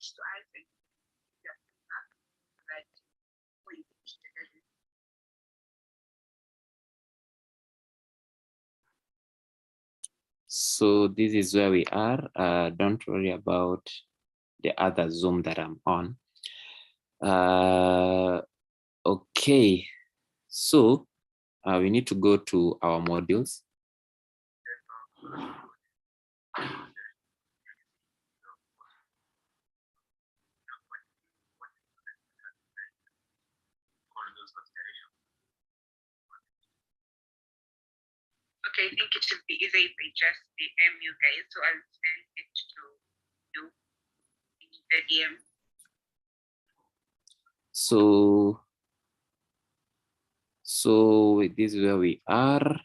to us and your feedback that before you finish the graduate. So this is where we are. Don't worry about the other Zoom that I'm on. Okay, so we need to go to our modules. Okay, I think it should be easy if I just DM you guys, so I'll send it to you in the DM. So this is where we are.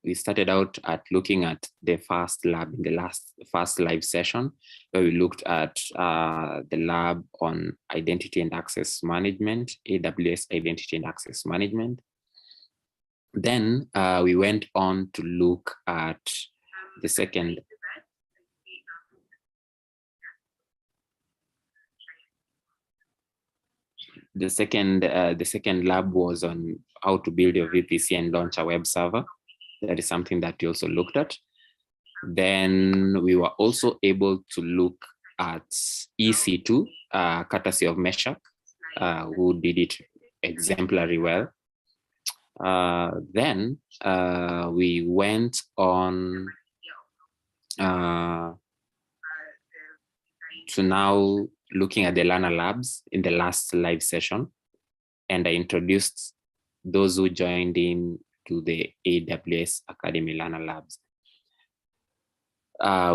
We started out at looking at the first lab in the first live session, where we looked at the lab on identity and access management, AWS identity and access management. Then we went on to look at the second. The second lab was on how to build your VPC and launch a web server. That is something that we also looked at. Then we were also able to look at EC2, courtesy of Meshach, who did it exemplary well. Then we went on to now looking at the learner labs in the last live session, and I introduced those who joined in to the AWS Academy Learner Labs,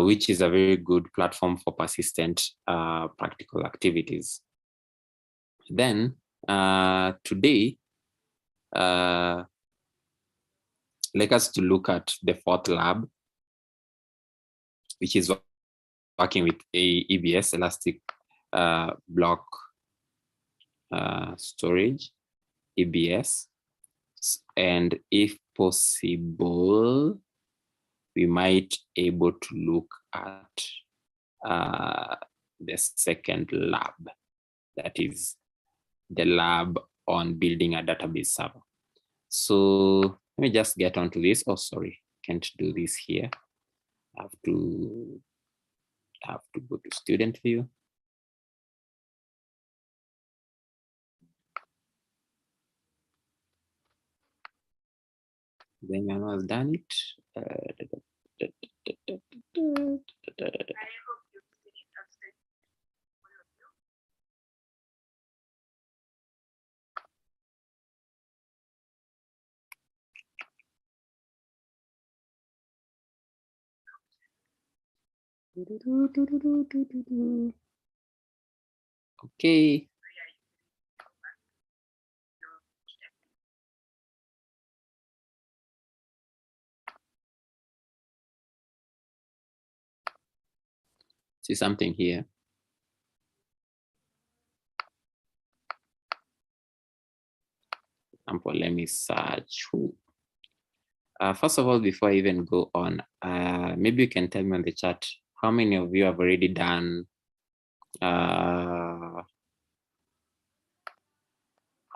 which is a very good platform for persistent practical activities. Then today, I'd like us to look at the fourth lab, which is working with EBS, Elastic Block Storage, EBS, and if possible, we might able to look at the second lab, that is the lab on building a database server. So let me just get onto this. Oh, sorry, can't do this here. I have to go to student view. Then I was done it. I hope you've seen it. I've sent all of you. Okay. See something here. Example, let me search. First of all, before I even go on, maybe you can tell me on the chat how many of you have already done how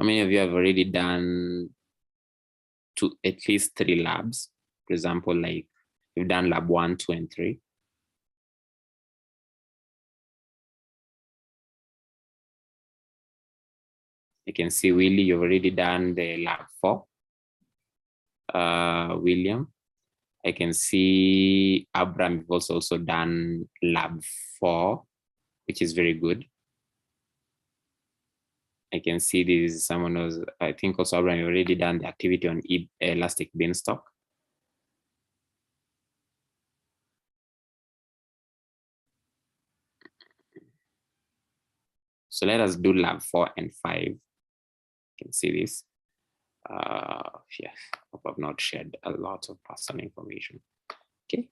many of you have already done at least 3 labs? For example, like you've done lab 1, 2, and 3. You can see Willie, you've already done the lab 4. William, I can see Abram, you've also done lab 4, which is very good. I can see this is someone who's, I think also Abram, you've already done the activity on Elastic Beanstalk. So let us do lab 4 and 5. You can see this. Yeah, hope I've not shared a lot of personal information. Okay.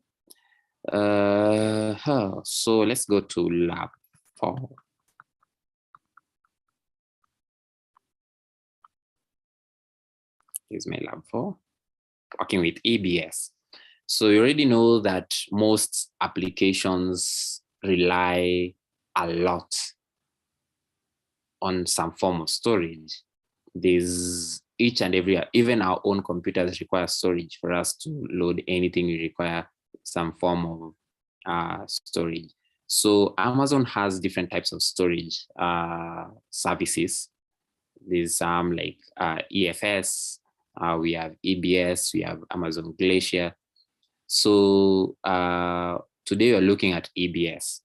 So let's go to lab 4. Here's my lab 4, working with EBS. So you already know that most applications rely a lot on some form of storage. There's each and every, even our own computers require storage. For us to load anything, we require some form of storage. So Amazon has different types of storage services. There's some like EFS, we have EBS, we have Amazon Glacier. So today we're looking at EBS.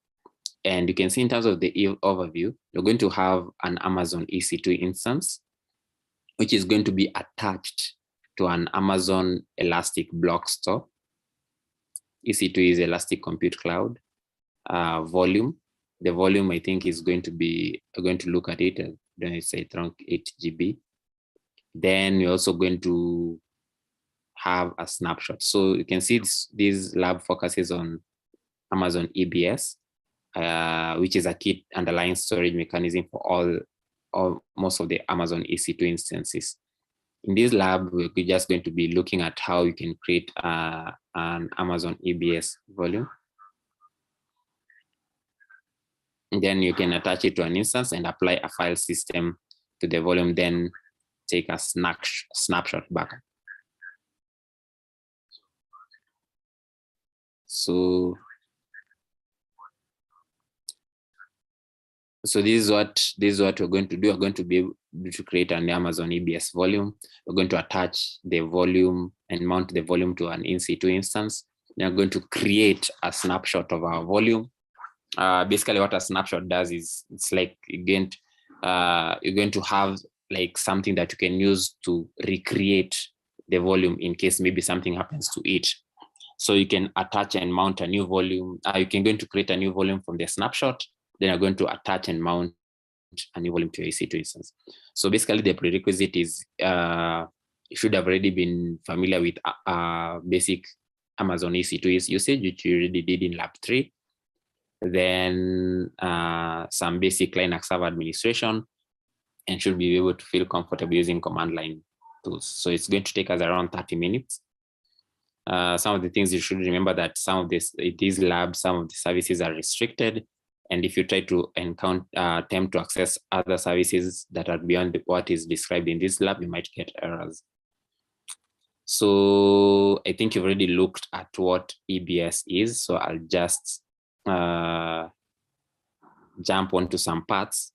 And you can see in terms of the overview, you're going to have an Amazon EC2 instance, which is going to be attached to an Amazon Elastic Block Store. EC2 is Elastic Compute Cloud. Volume, the volume I think is going to be, going to look at it, then it's around 8 GB. Then we're also going to have a snapshot. So you can see this lab focuses on Amazon EBS, which is a key underlying storage mechanism for most of the Amazon EC2 instances. In this lab, we're just going to be looking at how you can create an Amazon EBS volume. And then you can attach it to an instance and apply a file system to the volume, then take a snapshot back. So this is what we're going to do. We're going to be able to create an Amazon EBS volume. We're going to attach the volume and mount the volume to an EC2 instance. Then we're going to create a snapshot of our volume. Basically, what a snapshot does is it's like you're going to have like something that you can use to recreate the volume in case maybe something happens to it. So you can attach and mount a new volume. You can going to create a new volume from the snapshot. Then you're going to attach and mount a new volume to your EC2 instance. So basically, the prerequisite is you should have already been familiar with basic Amazon EC2 usage, which you already did in Lab 3. Then some basic Linux server administration, and should be able to feel comfortable using command line tools. So it's going to take us around 30 minutes. Some of the things you should remember that some of these labs, some of the services are restricted. And if you try to attempt to access other services that are beyond what is described in this lab, you might get errors. So I think you've already looked at what EBS is. So I'll just jump onto some parts.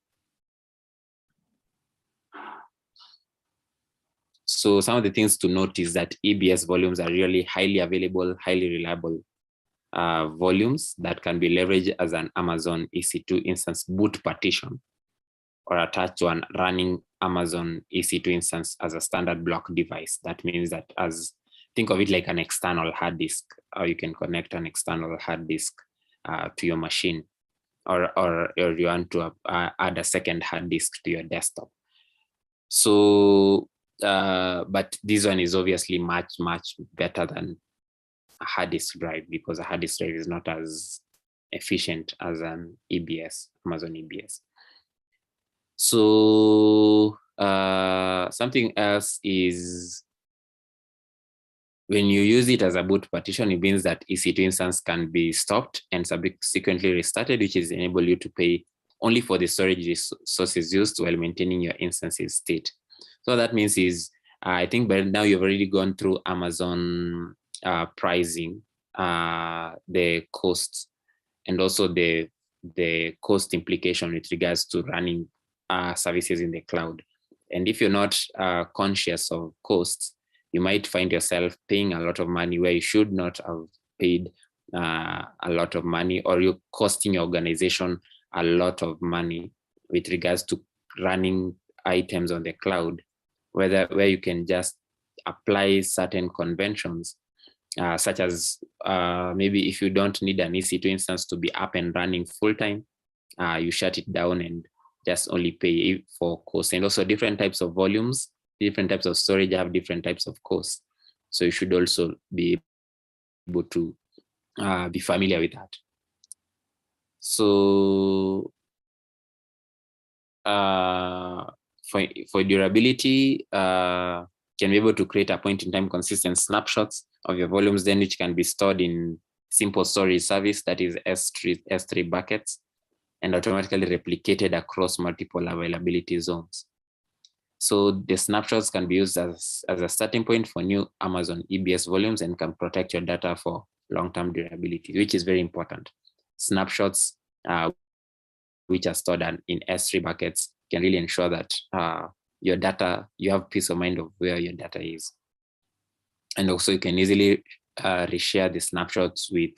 So some of the things to note is that EBS volumes are really highly available, highly reliable volumes that can be leveraged as an Amazon EC2 instance boot partition or attached to an running Amazon EC2 instance as a standard block device. That means that think of it like an external hard disk, or you can connect an external hard disk to your machine, or you want to add a second hard disk to your desktop. So, but this one is obviously much, much better than a hard disk drive, because a hard disk drive is not as efficient as an EBS, Amazon EBS. So something else is when you use it as a boot partition, it means that EC2 instance can be stopped and subsequently restarted, which is enable you to pay only for the storage resources used while maintaining your instance's state. So that means is, I think by now you've already gone through Amazon pricing, the costs, and also the cost implication with regards to running services in the cloud. And if you're not conscious of costs, you might find yourself paying a lot of money where you should not have paid a lot of money, or you're costing your organization a lot of money with regards to running items on the cloud, where you can just apply certain conventions, such as maybe if you don't need an EC2 instance to be up and running full time, you shut it down and just only pay for costs. And also different types of volumes, different types of storage have different types of costs. So you should also be able to be familiar with that. So for durability, can be able to create a point in time consistent snapshots of your volumes, then which can be stored in simple storage service that is S3 buckets and automatically replicated across multiple availability zones. So the snapshots can be used as a starting point for new Amazon EBS volumes and can protect your data for long-term durability, which is very important. Snapshots, which are stored in S3 buckets, can really ensure that your data, you have peace of mind of where your data is. And also you can easily reshare the snapshots with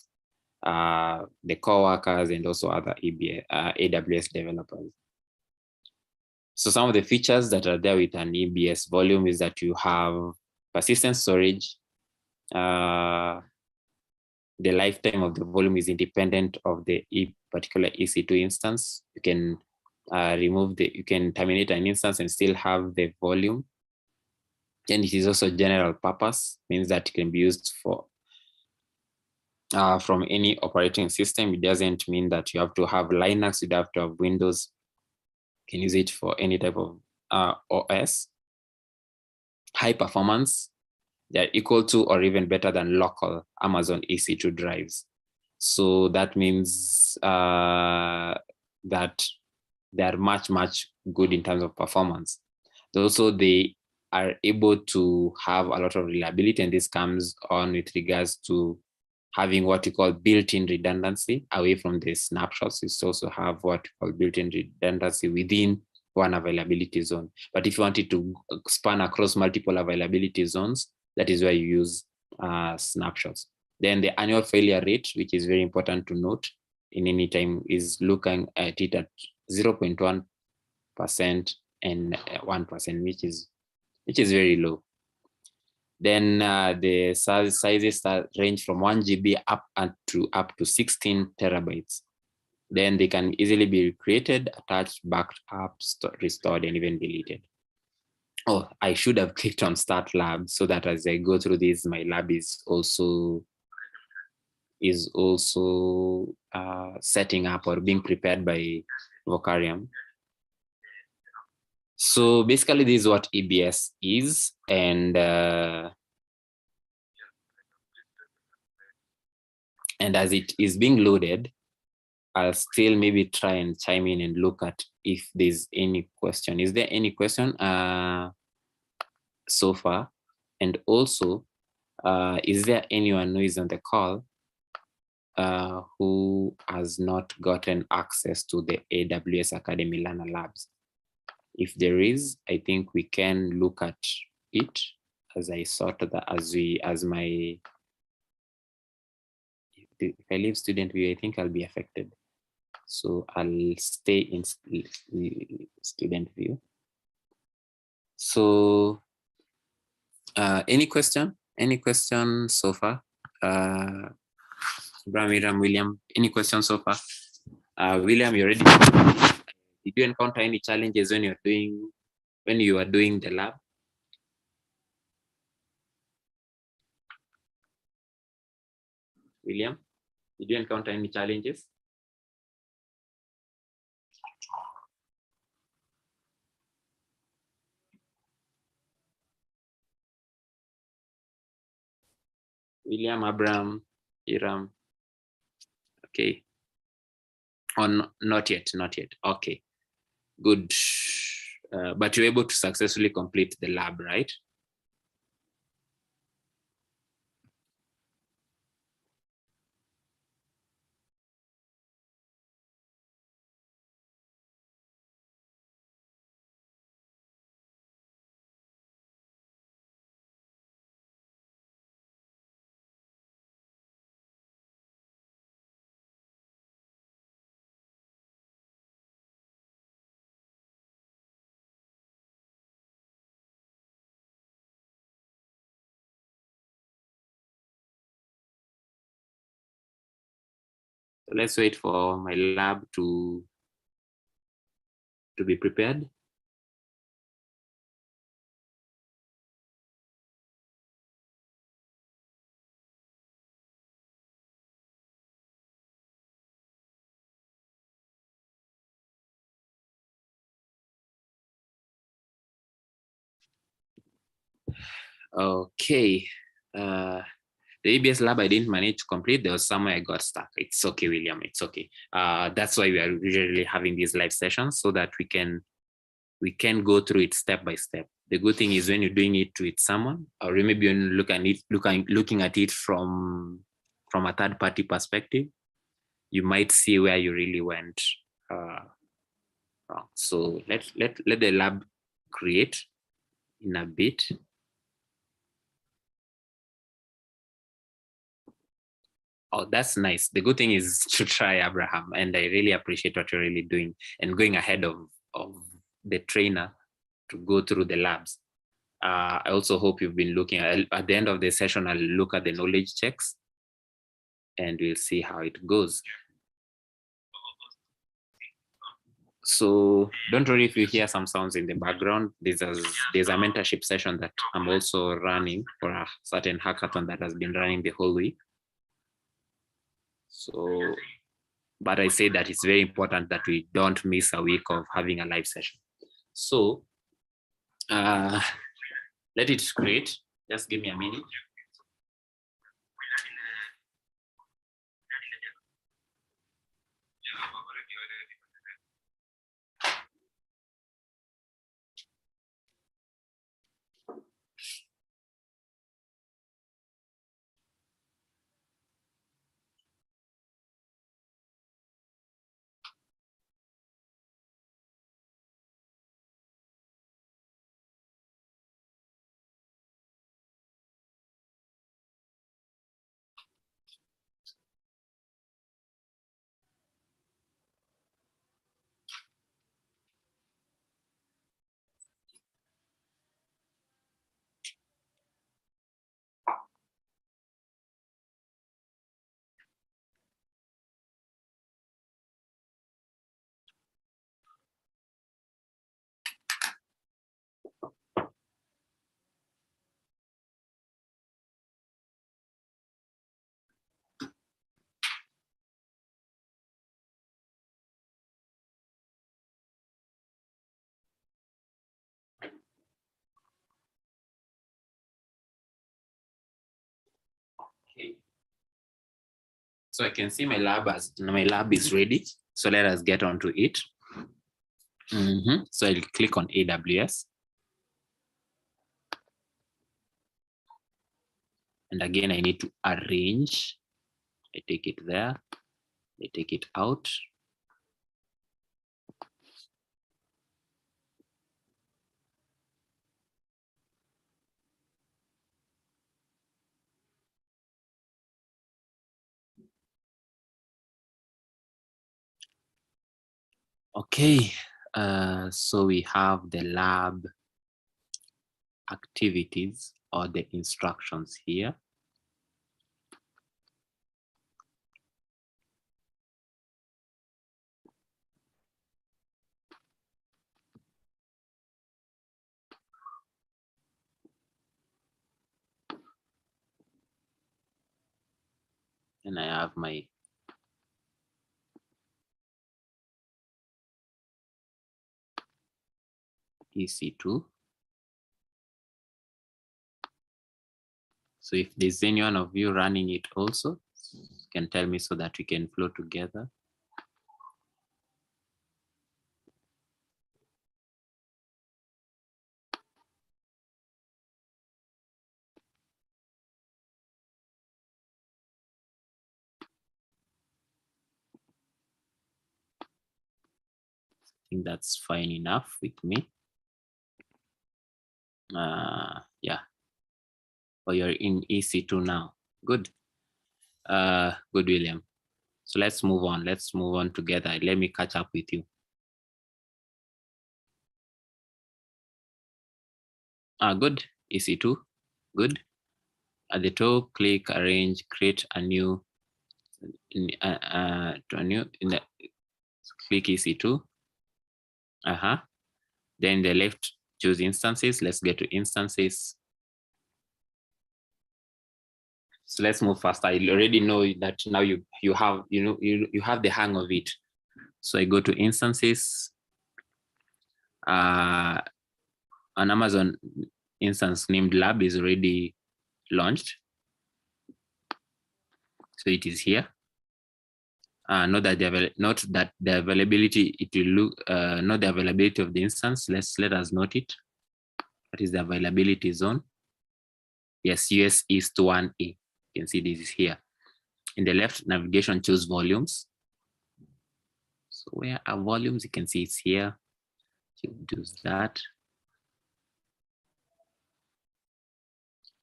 the coworkers and also other AWS developers. So some of the features that are there with an EBS volume is that you have persistent storage. The lifetime of the volume is independent of the particular EC2 instance. You can you can terminate an instance and still have the volume. And it is also general purpose, means that it can be used for from any operating system. It doesn't mean that you have to have Linux, you have to have Windows. You can use it for any type of OS. High performance, they're equal to or even better than local Amazon EC2 drives. So that means that they are much good in terms of performance. Also, they are able to have a lot of reliability, and this comes on with regards to having what we call built-in redundancy away from the snapshots. You also have what we call built-in redundancy within one availability zone. But if you wanted to span across multiple availability zones, that is where you use snapshots. Then the annual failure rate, which is very important to note in any time, is looking at it at 0.1% and 1%, which is very low. Then the sizes range from 1 GB up to 16 terabytes. Then they can easily be created, attached, backed up, restored, and even deleted. Oh, I should have clicked on Start Lab so that as I go through this, my lab is also setting up or being prepared by Vocarium. So basically, this is what EBS is, and as it is being loaded, I'll still maybe try and chime in and look at if there's any question. Is there any question so far? And also, is there anyone who is on the call who has not gotten access to the AWS Academy Learner Labs? If there is, I think we can look at it as I sort of if I leave student view, I think I'll be affected. So I'll stay in student view. So any question so far? Abraham, William, any questions so far? William, you ready? Did you encounter any challenges when you are doing the lab? William, did you encounter any challenges? William, Abraham, Iram. Okay. Oh, not yet. Okay, good. But you're able to successfully complete the lab, right? So let's wait for my lab to be prepared. Okay. The ABS lab I didn't manage to complete. There was somewhere I got stuck. It's okay, William. It's okay. That's why we are usually having these live sessions, so that we can go through it step by step. The good thing is when you're doing it with someone, or maybe you looking at it from a third-party perspective, you might see where you really went wrong. So let the lab create in a bit. Oh, that's nice. The good thing is to try, Abraham, and I really appreciate what you're really doing and going ahead of the trainer to go through the labs. I also hope you've been looking at the end of the session. I'll look at the knowledge checks and we'll see how it goes. So don't worry if you hear some sounds in the background. There's a mentorship session that I'm also running for a certain hackathon that has been running the whole week. So, but I say that it's very important that we don't miss a week of having a live session. So let it create. Just give me a minute. Okay. So I can see my lab is ready. So let us get onto it. So I'll click on AWS. And again, I need to arrange. I take it there. I take it out. Okay, so we have the lab activities or the instructions here. And I have my EC2. So if there's any one of you running it also, you can tell me so that we can flow together. I think that's fine enough with me. Yeah. Oh, you're in EC2 now. Good. Good, William. So let's move on. Let's move on together. Let me catch up with you. Good. EC2. Good. At the top, click arrange, create a new. Click EC2. Then the left, choose instances. Let's get to instances. So let's move faster. I already know that now you have the hang of it. So I go to instances. An Amazon instance named lab is already launched. So it is here. Not that the availability, it will look, not the availability of the instance. Let us note it. What is the availability zone? Yes, US East 1A. You can see this is here. In the left navigation, choose volumes. So where are volumes? You can see it's here. You do that.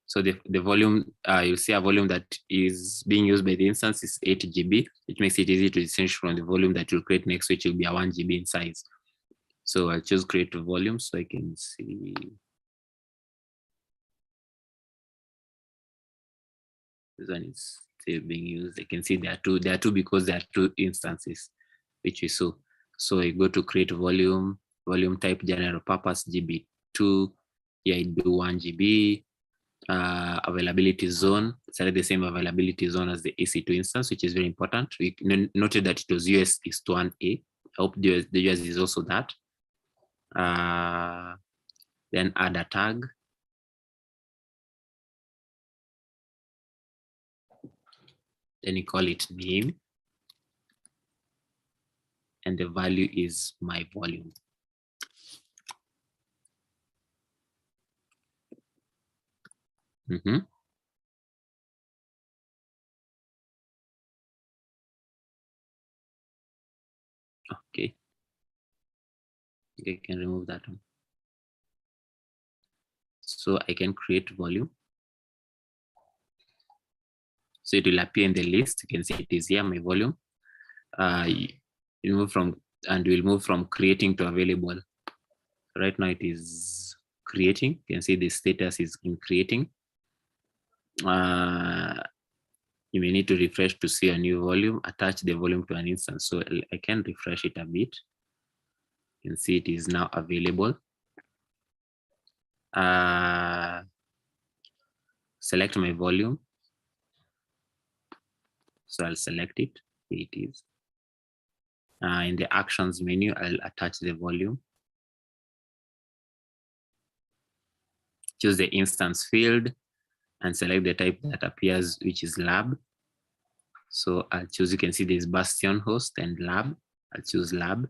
So the volume, you'll see a volume that is being used by the instance is 8 GB, which makes it easy to distinguish from the volume that you'll create next, which will be a 1 GB in size. So I'll choose create volume so I can see. This one is still being used. I can see there are two because there are two instances, which we saw. So I go to create volume type general purpose GB2. Here I do 1 GB. Availability zone, select the same availability zone as the EC2 instance, which is very important. We noted that it was US East 1A. I hope the US is also that. Then add a tag. Then you call it name. And the value is my volume. Okay. I can remove that one. So I can create volume. So it will appear in the list. You can see it is here, my volume. We'll move from creating to available. Right now it is creating. You can see the status is in creating. You may need to refresh to see a new volume, attach the volume to an instance. So I can refresh it a bit. You can see it is now available. Select my volume. So I'll select it. Here it is. In the actions menu, I'll attach the volume. Choose the instance field and select the type that appears, which is lab. So I'll choose, you can see there's Bastion host and lab. I'll choose lab.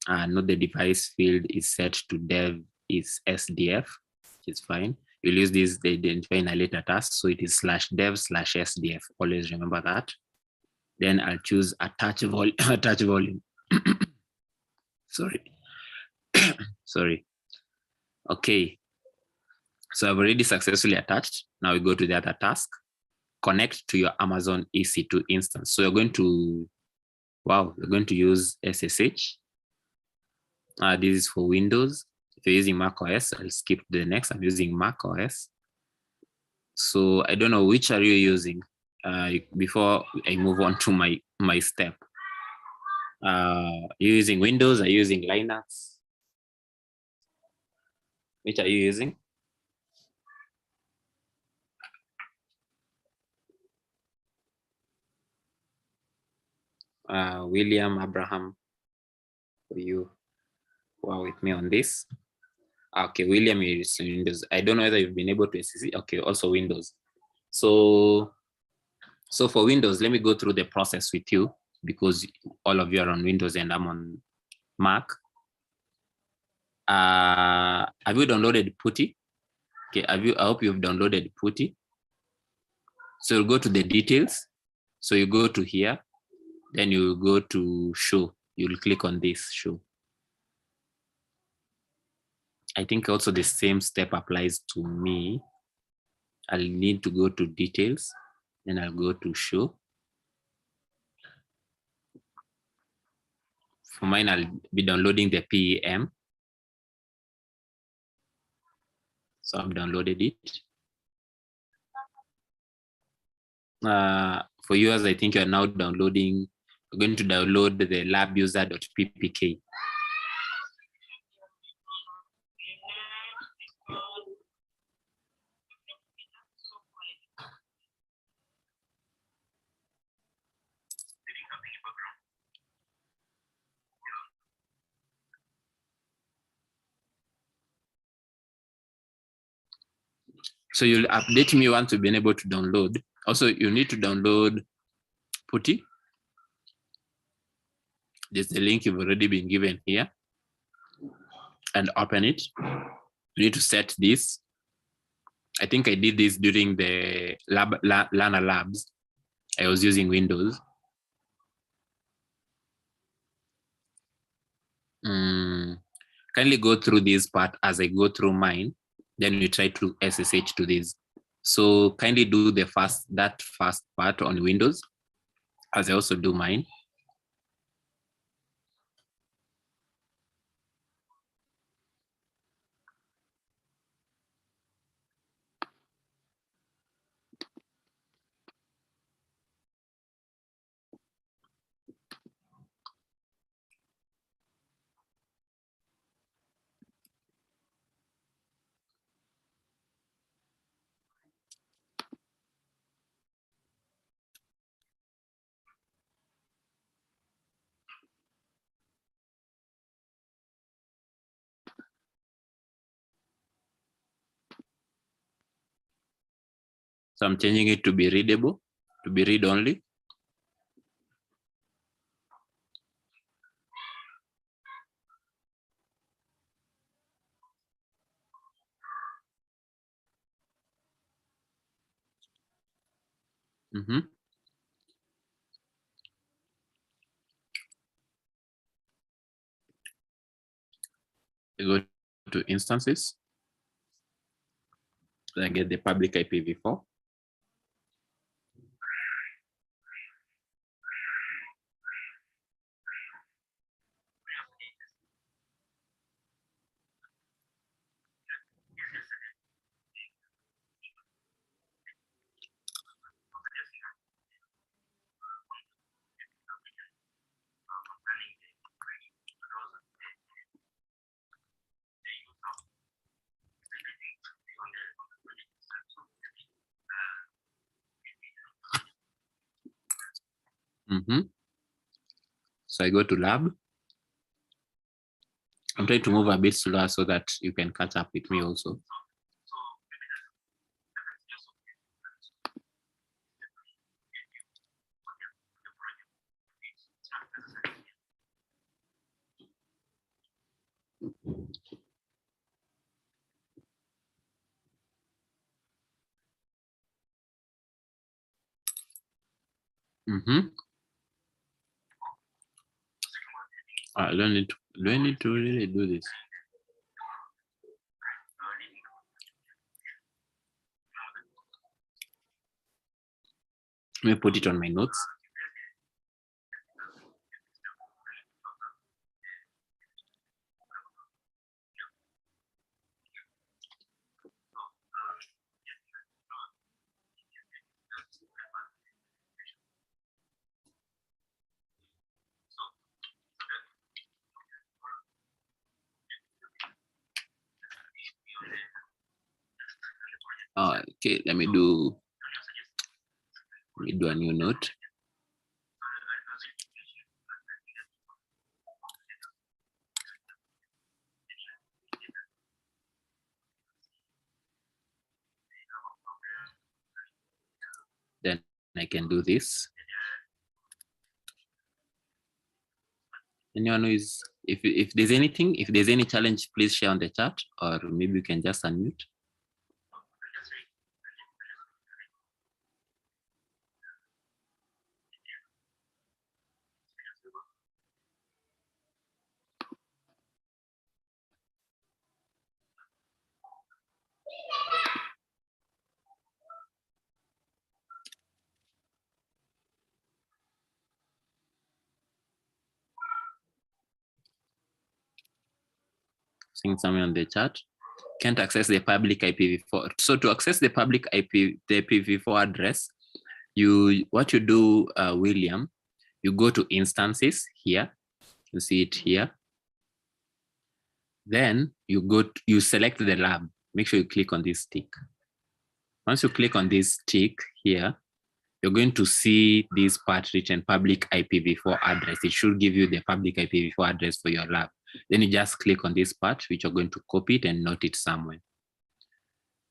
Note the device field is set to dev is SDF, which is fine. You'll use this, they identify in a later task. So it is /dev/SDF. Always remember that. Then I'll choose attach volume. Sorry. Sorry. Okay. So I've already successfully attached. Now we go to the other task. Connect to your Amazon EC2 instance. So you're going to, we're going to use SSH. This is for Windows. If you're using Mac OS, I'll skip to the next. I'm using Mac OS. So I don't know, which are you using? Before I move on to my step. You're using Windows, are you using Linux? Which are you using? William, Abraham, for you who are with me on this. Okay, William is Windows. I don't know whether you've been able to see. Okay, also Windows. So for Windows, let me go through the process with you because all of you are on Windows and I'm on Mac. Have you downloaded PuTTY? Okay, I hope you've downloaded PuTTY. So you'll go to the details. So you go to here, then you go to show. You'll click on this show. I think also the same step applies to me. I'll need to go to details, then I'll go to show. For mine, I'll be downloading the PEM. So I've downloaded it. For yours, I think you're now downloading, you're going to download the labuser.ppk. So you'll update me once you've been able to download. Also, you need to download PuTTY. There's the link you've already been given here, and open it. You need to set this. I think I did this during the Learner Labs. I was using Windows. Kindly go through this part as I go through mine. Then you try to SSH to this. So kindly do that first part on Windows, as I also do mine. So I'm changing it to be readable, to be read only. You go to instances. Then get the public IPv4. So I go to lab. I'm trying to move a bit slower so that you can catch up with me also. I don't need to really do this. Let me put it on my notes. Okay, let me do a new note. Then I can do this. Anyone who is, if there's any challenge, please share on the chat, or maybe you can just unmute. Seeing something on the chat. Can't access the public IPv4. So to access the public the IPv4 address, what you do, William, you go to instances here. You see it here. Then you select the lab. Make sure you click on this tick. Once you click on this tick here, you're going to see this part written public IPv4 address. It should give you the public IPv4 address for your lab. Then you just click on this part, which you're going to copy it and note it somewhere.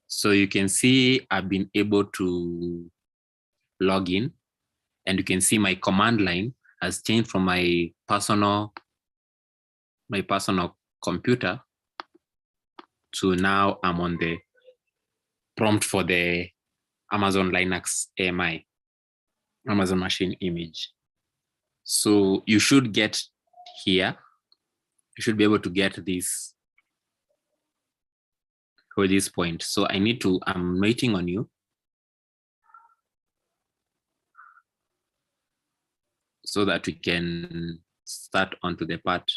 So you can see I've been able to log in, and you can see my command line has changed from my personal computer to now I'm on the prompt for the Amazon Linux AMI, Amazon machine image. So you should get here, you should be able to get this for this point. So I'm waiting on you so that we can start onto the part.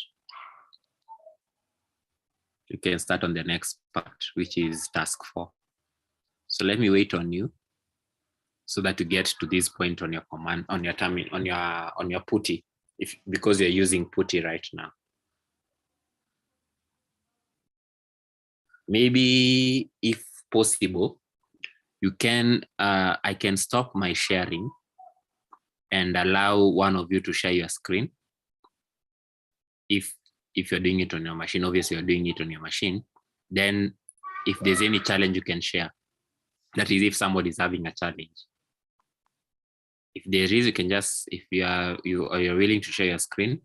You can start on the next part, which is task 4. So let me wait on you so that you get to this point on your command, on your terminal, on your PuTTY, because you're using PuTTY right now. Maybe if possible, you can I can stop my sharing and allow one of you to share your screen. If you're doing it on your machine, obviously you're doing it on your machine. Then if there's any challenge, you can share. That is if somebody is having a challenge. If there is, you can just, if you're willing to share your screen,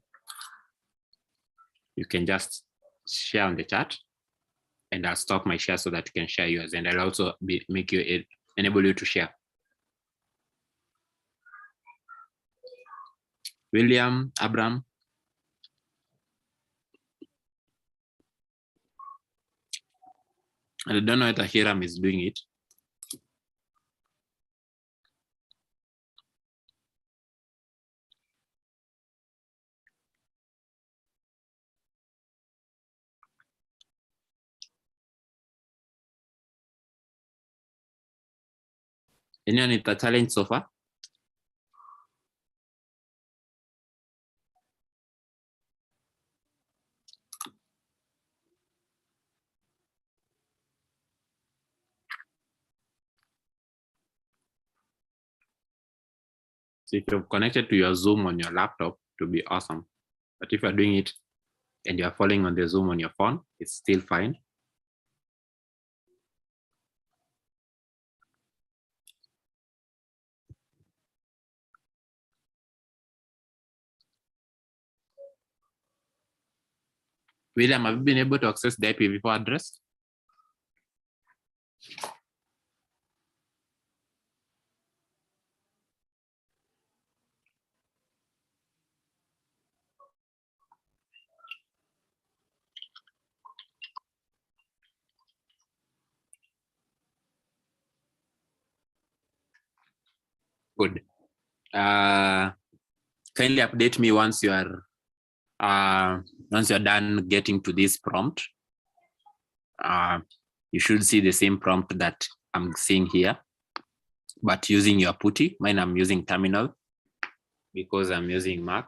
you can just share on the chat, and I'll stop my share so that you can share yours, and I'll also enable you to share. William, Abraham. I don't know if Hiram is doing it. Anyone with a challenge so far? So if you're connected to your Zoom on your laptop, it will be awesome. But if you're doing it and you're following on the Zoom on your phone, it's still fine. William, have you been able to access the IPv4 address? Good. Kindly update me once you are done getting to this prompt. You should see the same prompt that I'm seeing here, but using your PuTTY. Mine, I'm using terminal because I'm using Mac.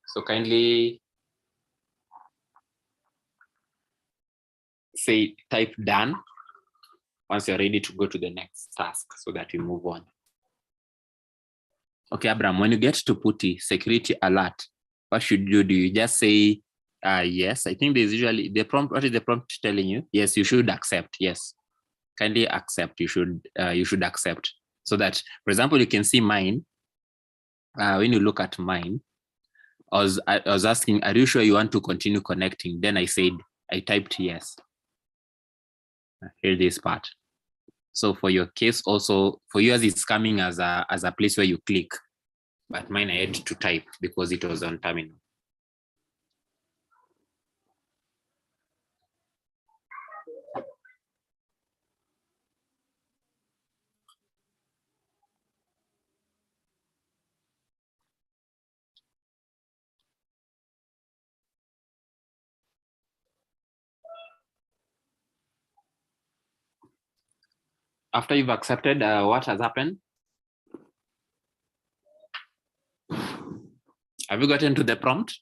So kindly type done once you're ready to go to the next task so that we move on. Okay, Abraham, when you get to PuTTY security alert, what should you do? You just say yes. I think there's usually the prompt. What is the prompt telling you? Yes, you should accept. Yes, kindly accept. You should accept, so that, for example, you can see mine. When you look at mine, I was asking, are you sure you want to continue connecting? Then I typed yes. Here this part. So for your case, also for yours, it's coming as a place where you click, but mine I had to type because it was on terminal. After you've accepted, what has happened? Have you gotten to the prompt?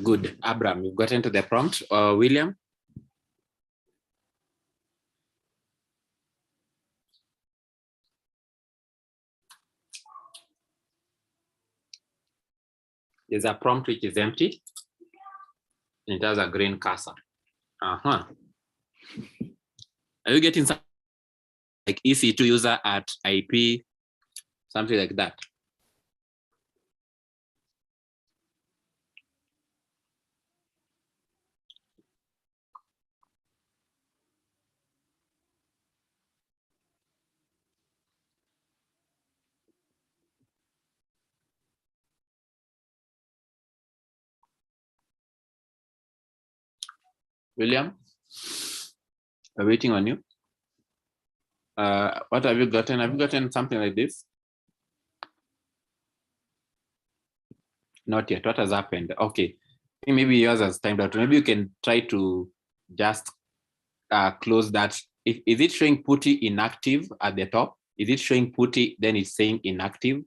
Good. Abram, you've gotten to the prompt. William? There's a prompt which is empty. It has a green cursor. Are you getting something like EC2 user at IP, something like that? William, we're waiting on you. What have you gotten? Have you gotten something like this? Not yet. What has happened? Okay, maybe yours has timed out. Maybe you can try to just close that. Is it showing putty inactive at the top? Is it showing putty, then it's saying inactive?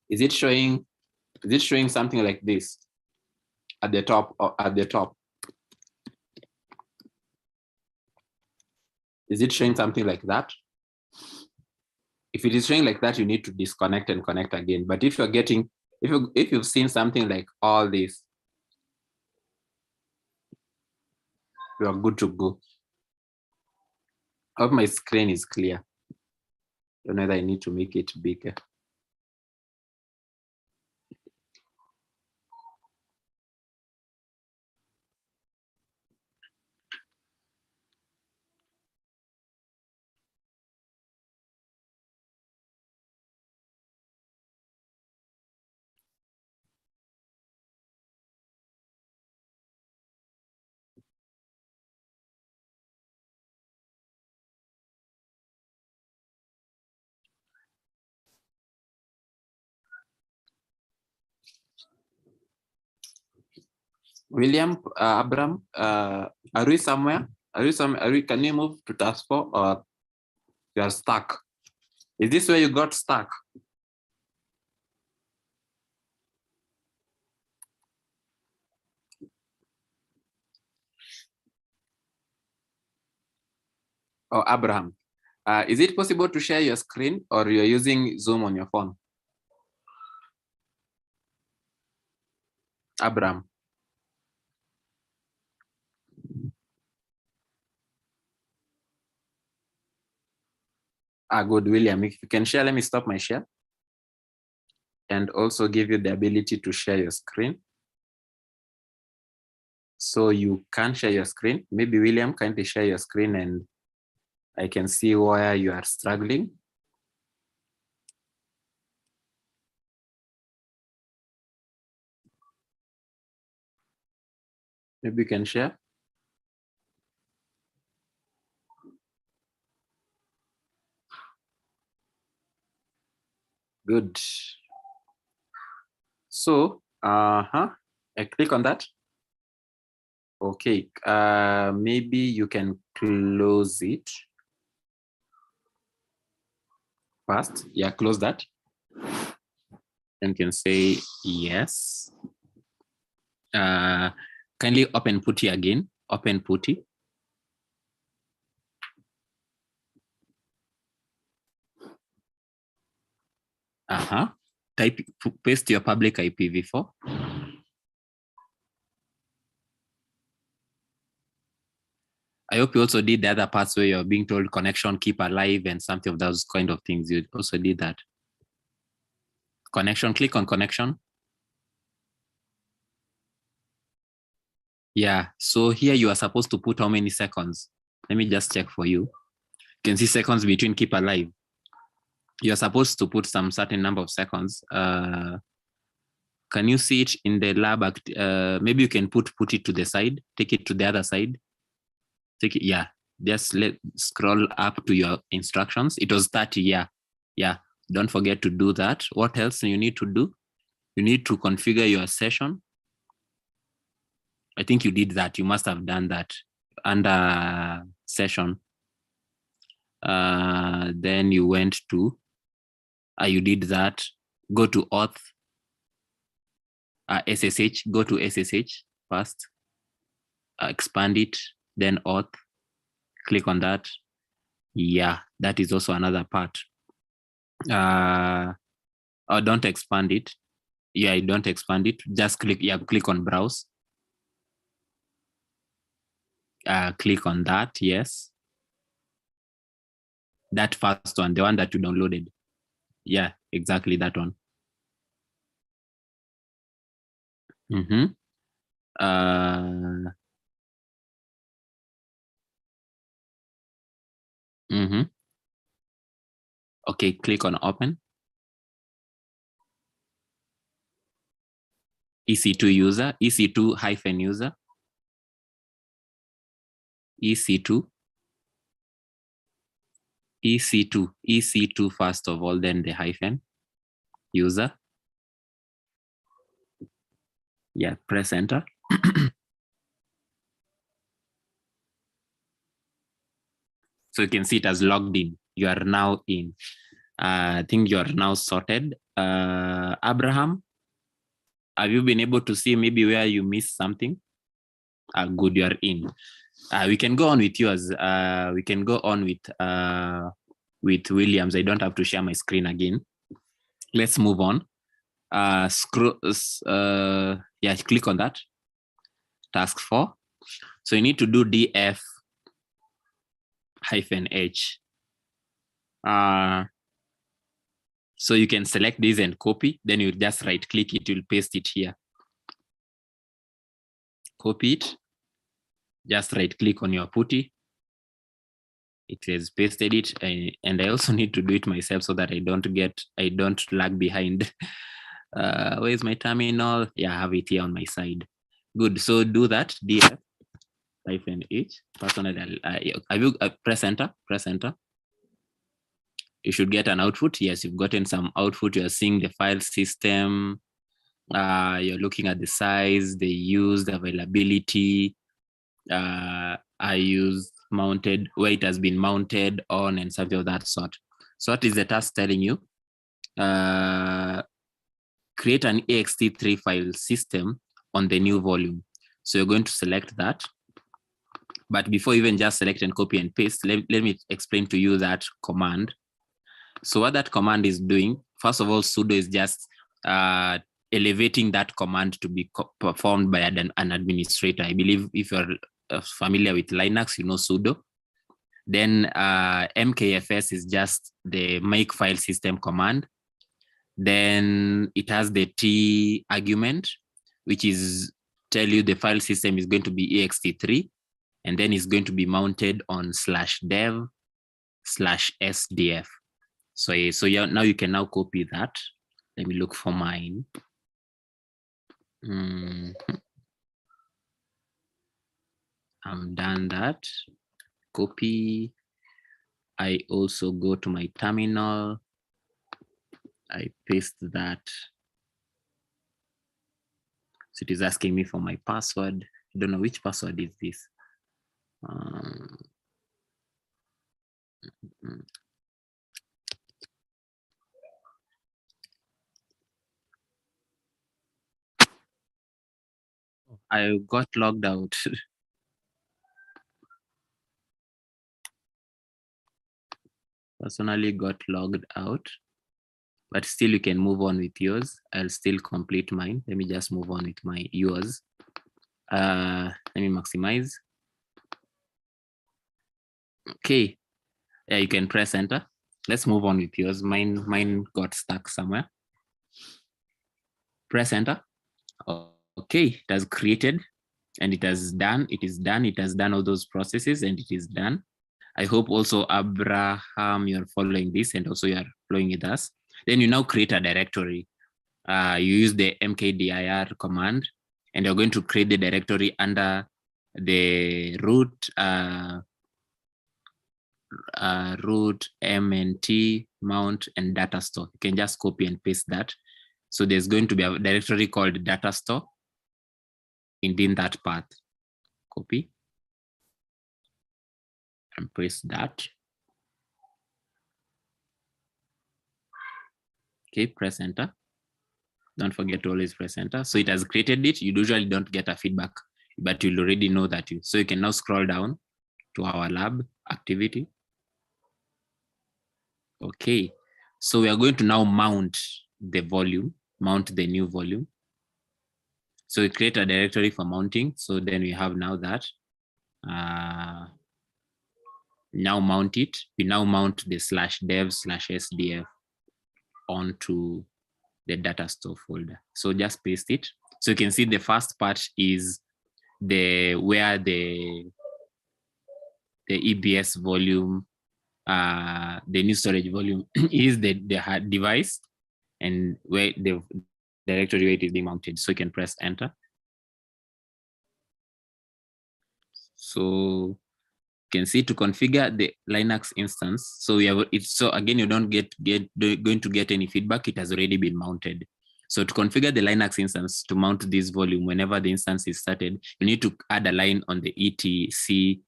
Is it showing something like this at the top or at the top? Is it showing something like that? If it is showing like that, you need to disconnect and connect again. But if you're getting, if you've seen something like all this, you are good to go. I hope my screen is clear. I don't know whether I need to make it bigger. William, Abram, are we somewhere? Can you move to task 4 or you are stuck? Is this where you got stuck? Oh, Abraham, is it possible to share your screen or you're using Zoom on your phone? Abraham. Good, William. If you can share, let me stop my share and also give you the ability to share your screen. So you can share your screen. Maybe William, kindly share your screen and I can see where you are struggling. Maybe you can share. Good. So, I click on that. Okay, maybe you can close it first. Yeah, close that. And you can say yes. Kindly open putty again. Open putty. Type, paste your public IPv4. I hope you also did the other parts where you're being told connection, keep alive, and something of those kind of things. You also did that. Connection, click on connection. Yeah, so here you are supposed to put how many seconds? Let me just check for you. You can see seconds between keep alive. You're supposed to put some certain number of seconds. Can you see it in the lab? Maybe you can put it to the side, take it to the other side. Take it, yeah. Just scroll up to your instructions. It was 30, yeah. Don't forget to do that. What else you need to do? You need to configure your session. I think you did that. You must have done that under session. Then you went to, you did that. Go to auth, SSH, go to SSH first, expand it, then auth, click on that. Yeah, that is also another part. Or don't expand it. Yeah, don't expand it. Just click, click on browse. Click on that, yes. That first one, the one that you downloaded. Yeah, exactly that one. Okay, click on open. EC2 user, EC2 hyphen user, EC2, EC2, EC2 first of all, then the hyphen user. Yeah, press enter. So you can see it as logged in. You are now in. I think you are now sorted. Abraham, have you been able to see maybe where you missed something? Good, you are in. We can go on with yours. We can go on with Williams. I don't have to share my screen again. Let's move on. Scroll. Yeah, click on that. Task 4. So you need to do df-h. So you can select this and copy. Then you just right click it. You'll paste it here. Copy it. Just right click on your putty. It has pasted it, and I also need to do it myself so that I don't lag behind. Where's my terminal? Yeah, I have it here on my side. Good. So do that. df-h. Personally, press enter. Press enter. You should get an output. Yes, you've gotten some output. You're seeing the file system. You're looking at the size, the use, the availability. I use mounted, where it has been mounted on, and something of that sort. So what is the task telling you? Create an ext3 file system on the new volume. So you're going to select that. But before even just select and copy and paste, let me explain to you that command. So what that command is doing, first of all, sudo is just elevating that command to be performed by an administrator. I believe if you're familiar with Linux, you know sudo. Then mkfs is just the make file system command. Then it has the t argument, which is tell you the file system is going to be ext3, and then it's going to be mounted on /dev/sdf. So yeah, now you can now copy that. Let me look for mine. I'm done that. Copy. I also go to my terminal. I paste that. So it is asking me for my password. I don't know which password is this. I got logged out. Personally got logged out, but still you can move on with yours. I'll still complete mine. Let me just move on with yours. Let me maximize. Okay, yeah, you can press enter. Let's move on with yours. Mine got stuck somewhere. Press enter. Okay, it has created and it has done. It is done. It has done all those processes and it is done. I hope also Abraham, you're following this and also you're following with us. Then you now create a directory. You use the mkdir command and you're going to create the directory under the root mnt mount and data store. You can just copy and paste that. So there's going to be a directory called data store. within that path. Copy and paste that. Okay, press enter. Don't forget to always press enter. So it has created it. You usually don't get a feedback, but you'll already know that so you can now scroll down to our lab activity. Okay, so we are going to now mount the volume, mount the new volume. So we create a directory for mounting. So then we have now that. Now mount it. We now mount the /dev/sdf onto the data store folder. So just paste it. So you can see the first part is where the EBS volume, the new storage volume is the hard device, and where the directory where it is being mounted. So you can press enter. So you can see to configure the Linux instance. So we have it. So again, you don't going to get any feedback. It has already been mounted. So to configure the Linux instance to mount this volume, whenever the instance is started, you need to add a line on the etc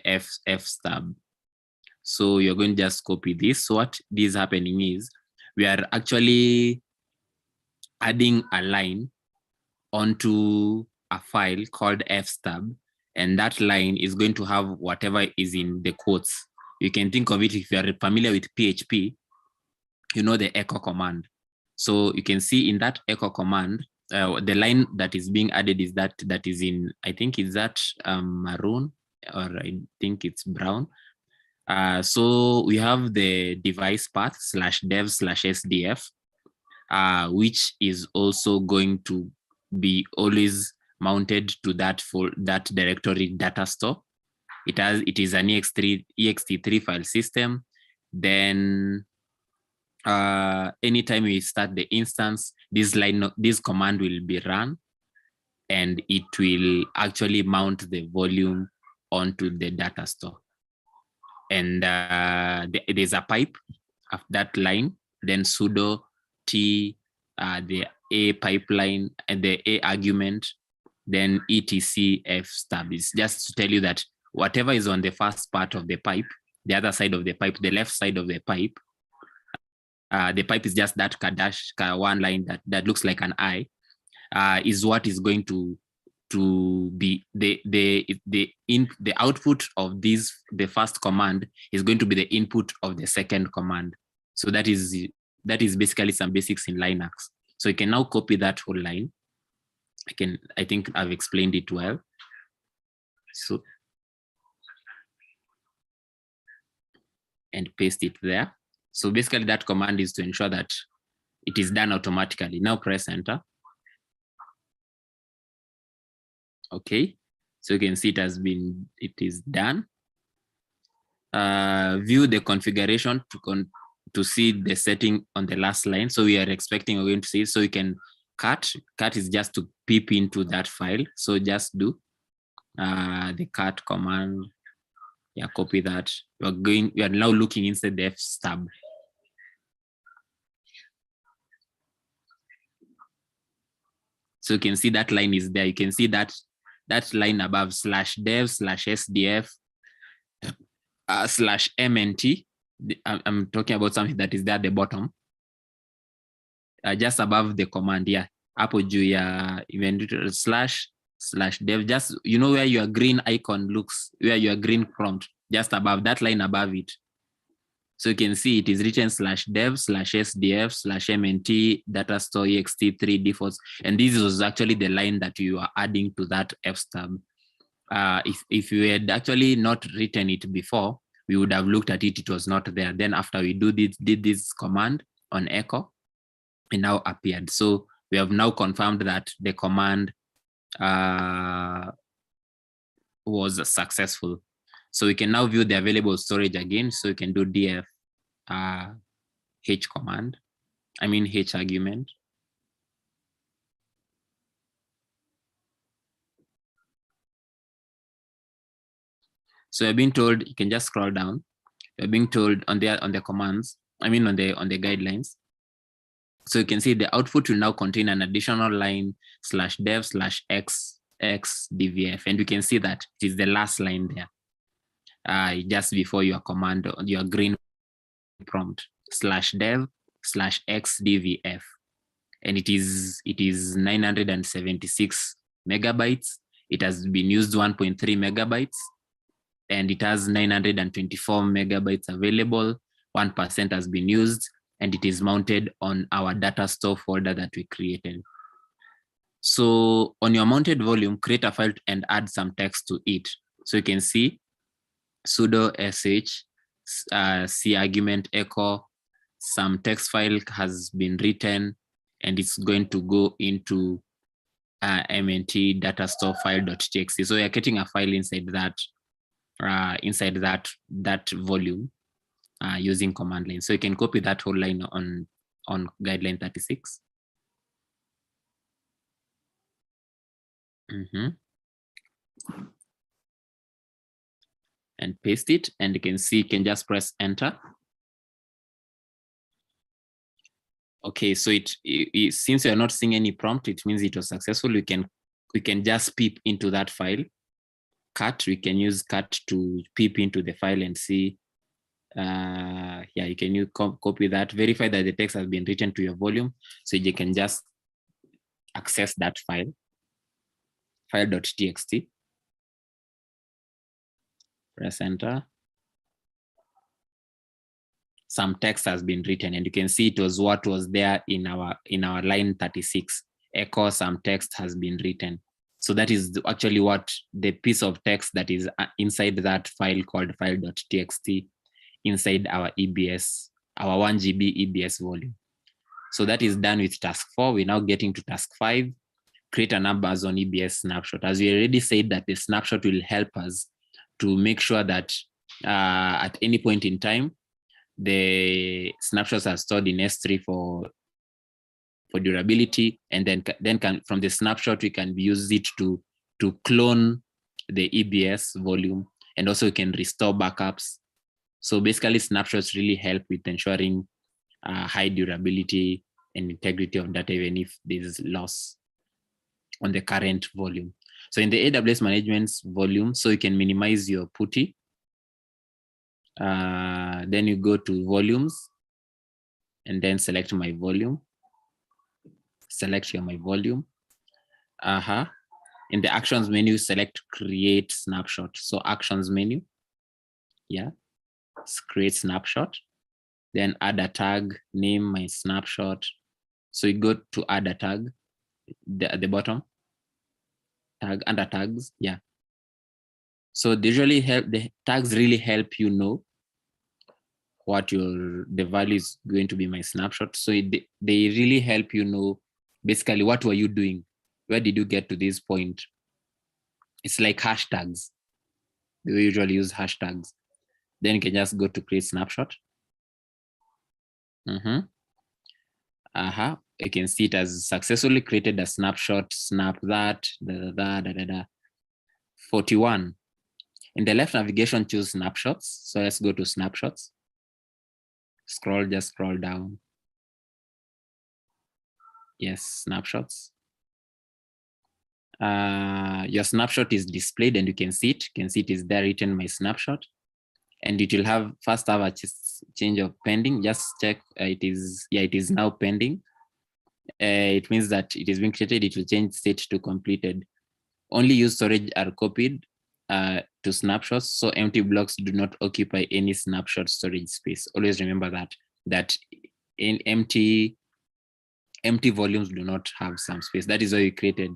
f stub. So you're going to just copy this. So what is happening is we are actually adding a line onto a file called fstub, and that line is going to have whatever is in the quotes. You can think of it, if you are familiar with PHP, you know the echo command. So you can see in that echo command, the line that is being added is that is in, I think is that maroon, or I think it's brown. So we have the device path /dev/sdf, which is also going to be always mounted to that directory data store. It is an ext3 file system. Then anytime we start the instance, this command will be run, and it will actually mount the volume onto the data store. And there's a pipe of that line, then sudo t the a pipeline and the a argument, then etc f stub. Is just to tell you that whatever is on the first part of the pipe, the other side of the pipe, the left side of the pipe is just that one line that looks like an eye, is what is going to be the output of the first command is going to be the input of the second command. So that is basically some basics in Linux. So you can now copy that whole line. I think I've explained it well. So, and paste it there. So basically that command is to ensure that it is done automatically. Now press enter. Okay, so you can see it is done. View the configuration to see the setting on the last line. So we are we're going to see it. So you can cut is just to peep into that file. So just do the cut command. Yeah, copy that. We are now looking inside the fstub. So you can see that line is there. You can see that line above /dev/sdf /mnt. I'm talking about something that is there at the bottom, just above the command. Yeah, hapo juu ya /dev, just where your green icon looks, where your green prompt, just above that line above it. So you can see it is written /dev/sdf/mnt data store ext3 defaults, and this was actually the line that you are adding to that fstub. If you had actually not written it before, we would have looked at it. It was not there. Then after we did this command on echo, it now appeared. So we have now confirmed that the command was successful. So we can now view the available storage again. So you can do df h command, h argument. So you're being told, you can just scroll down. You're being told on the commands, on the guidelines, So you can see the output will now contain an additional line /dev/x dvf. And you can see that it is the last line there, just before your command, your green prompt, /dev/x dvf. And it is 976 megabytes. It has been used 1.3 megabytes, and it has 924 megabytes available. 1% has been used, and it is mounted on our data store folder that we created. So on your mounted volume, create a file and add some text to it. So you can see sudo sh c argument echo, some text file has been written, and it's going to go into mnt data store file.txt. So you're getting a file inside that volume using command line. So you can copy that whole line on guideline 36. And paste it, and you can see, you can just press enter. Okay, so it since you're not seeing any prompt, it means it was successful. We can just peep into that file. Cut, we can use cut to peep into the file and see. Yeah, you can use copy that, verify that the text has been written to your volume, so you can just access that file.txt. Press enter. Some text has been written, and you can see it was what was there in our line 36. Echo, some text has been written. So that is actually what the piece of text that is inside that file called file.txt inside our EBS, our 1 GB EBS volume. So that is done with task 4. We're now getting to task 5, create a numbers on EBS snapshot. As we already said, that the snapshot will help us to make sure that at any point in time, the snapshots are stored in S3 for durability, and then from the snapshot we can use it to clone the EBS volume, and also we can restore backups. So basically, snapshots really help with ensuring high durability and integrity of data, even if there's loss on the current volume. So in the AWS management volume, so you can minimize your PuTTY. Then you go to volumes, and then select my volume. Select my volume. In the actions menu, select create snapshot. So actions menu, yeah, create snapshot. Then add a tag, name my snapshot. So you go to add a tag at the bottom, tag under tags, yeah. So the tags really help you know what the value is going to be my snapshot. So they really help you know basically what were you doing, where did you get to this point. It's like hashtags. We usually use hashtags. Then you can just go to create snapshot. You can see it has successfully created a snapshot. Snap that 41. In the left navigation, choose snapshots. So let's go to snapshots. Just scroll down. Yes, snapshots. Your snapshot is displayed, and you can see it. You can see it is there written my snapshot, and it will have a change of pending. Just check it is now pending. It means that it is being created. It will change state to completed. Only use storage are copied to snapshots, so empty blocks do not occupy any snapshot storage space. Always remember that in empty volumes do not have some space. That is why we created.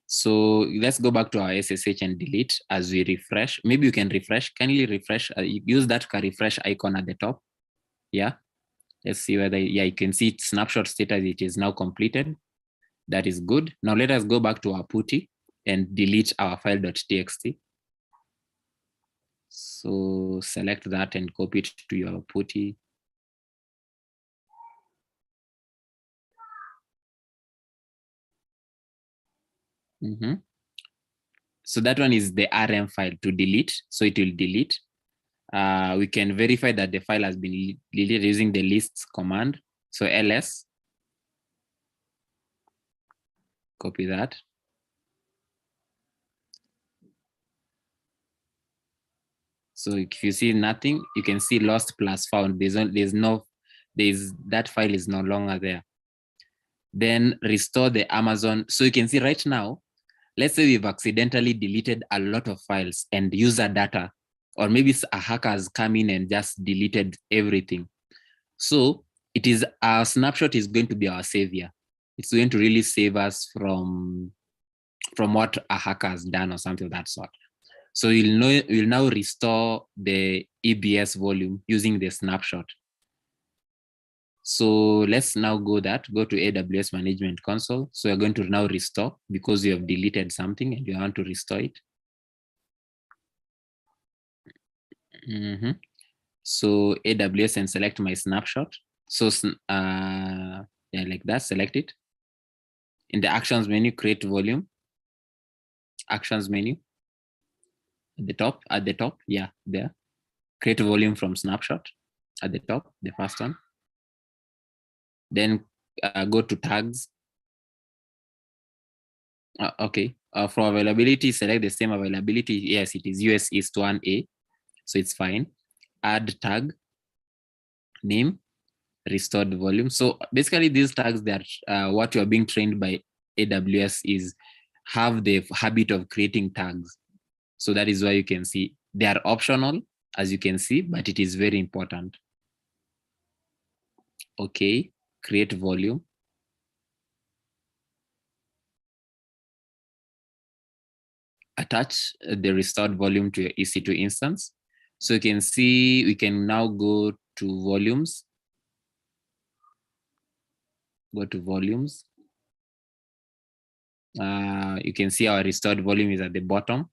So let's go back to our SSH and delete as we refresh. Maybe you can refresh, kindly refresh, use that refresh icon at the top. Yeah, let's see whether, yeah, you can see snapshot status, it is now completed. That is good. Now let us go back to our PuTTY and delete our file.txt. So select that and copy it to your PuTTY. So that one is the RM file to delete. So it will delete. We can verify that the file has been deleted using the lists command. So ls, copy that. So if you see nothing, you can see lost plus found. That file is no longer there. Then restore the Amazon. So you can see right now, let's say we've accidentally deleted a lot of files and user data, or maybe a hacker has come in and just deleted everything. So it is our snapshot is going to be our savior. It's going to really save us from what a hacker has done or something of that sort. So we'll now restore the EBS volume using the snapshot. So let's now go to AWS Management Console. So we're going to now restore because you have deleted something and you want to restore it. So AWS and select my snapshot. So yeah, like that, select it. In the actions menu, create volume. Actions menu. At the top, yeah, there. Create volume from snapshot at the top, the first one. Then go to tags. Okay, for availability, select the same availability. Yes, it is US East 1A, so it's fine. Add tag, name, restored volume. So basically these tags that what you are being trained by AWS is have the habit of creating tags. So that is why you can see they are optional, as you can see, but it is very important. Okay, create volume. Attach the restored volume to your EC2 instance. So you can see we can now go to volumes. Go to volumes. You can see our restored volume is at the bottom.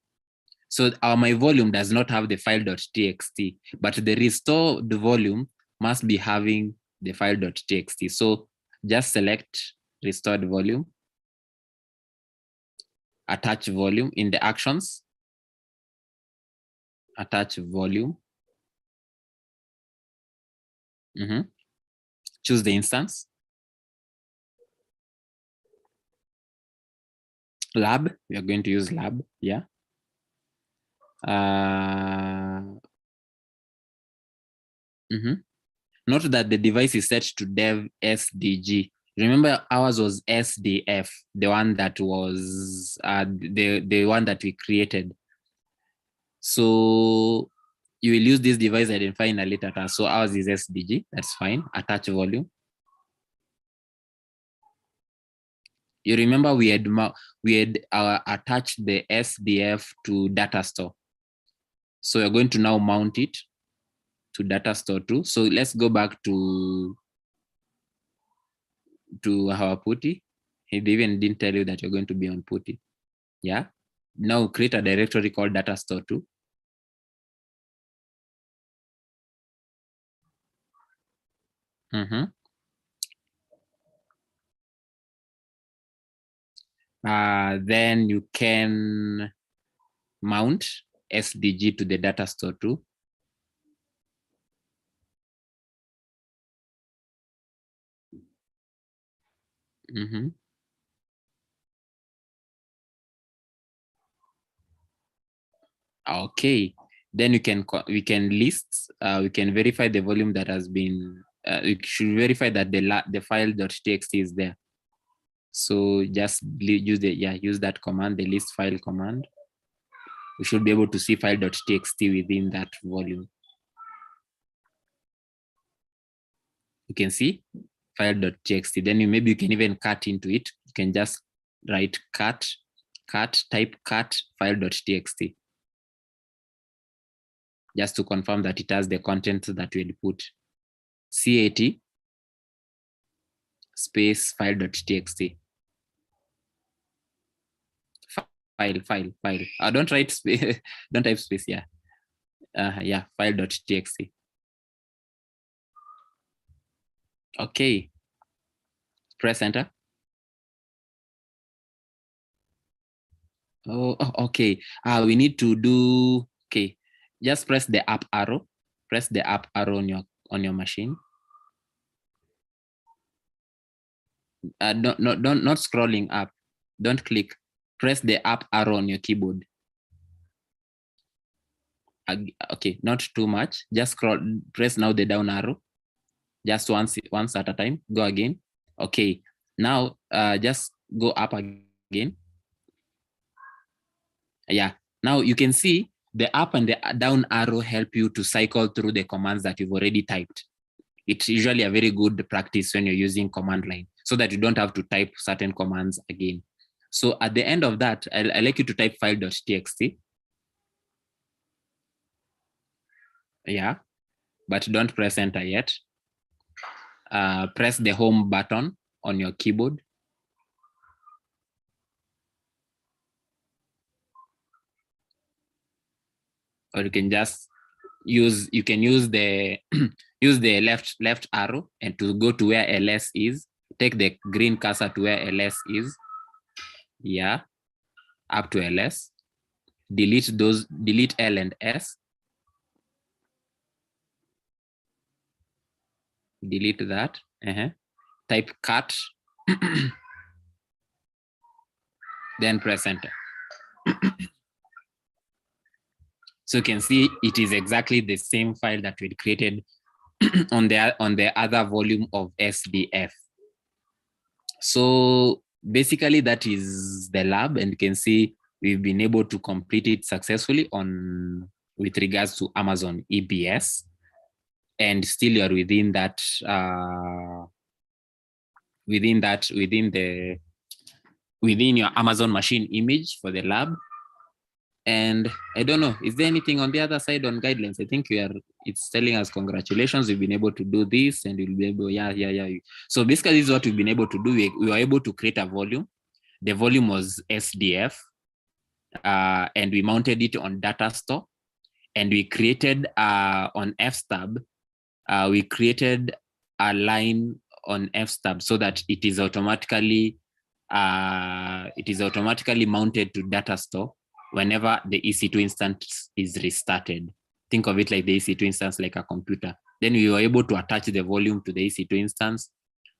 So my volume does not have the file.txt, but the restored volume must be having the file.txt. So just select restored volume, attach volume in the actions, attach volume. Choose the instance. Lab, we are going to use lab, yeah. Note that the device is set to dev SDG. Remember, ours was SDF, the one that was the one that we created. So you will use this device identifier in a later task. So ours is SDG. That's fine. Attach volume. You remember we had attached the SDF to data store. So we're going to now mount it to data store too. So let's go back to our PuTTY. He even didn't tell you that you're going to be on PuTTY. Yeah. Now create a directory called data store too. Then you can mount SDG to the data store too. Okay, then we can list. We can verify the volume that has been. We should verify that the file.txt is there. So just use that command, the list file command. We should be able to see file.txt within that volume. You can see file.txt. Then maybe you can even cut into it. You can just write type cut file.txt. Just to confirm that it has the content that we had put. cat space file.txt. File. Don't write space, don't type space, yeah. Yeah, file.txt. Okay. Press enter. Oh, okay. We need to do, okay. Just press the up arrow Press the up arrow on your machine. Not scrolling up. Don't click. Press the up arrow on your keyboard. Okay, not too much. Just scroll. Press now the down arrow. Just once at a time. Go again. Okay. Now just go up again. Yeah. Now you can see the up and the down arrow help you to cycle through the commands that you've already typed. It's usually a very good practice when you're using command line so that you don't have to type certain commands again. So at the end of that, I like you to type file.txt. Yeah, but don't press enter yet. Press the home button on your keyboard. Or you can just use the use the left arrow and to go to where ls is. Take the green cursor to where ls is. Yeah, up to ls. Delete L and S. Delete that. Type cut. Then press enter. So you can see it is exactly the same file that we created on the other volume of SDF. So basically that is the lab, and you can see we've been able to complete it successfully with regards to Amazon EBS, and still you're within that within your Amazon machine image for the lab. And I don't know, is there anything on the other side on guidelines? I think it's telling us congratulations, we've been able to do this, and we'll be able, yeah. So basically this is what we've been able to do. We were able to create a volume. The volume was SDF, and we mounted it on data store, and we created on fstab, we created a line on fstab so that it is automatically mounted to data store whenever the EC2 instance is restarted. Think of it like the EC2 instance like a computer. Then we were able to attach the volume to the EC2 instance.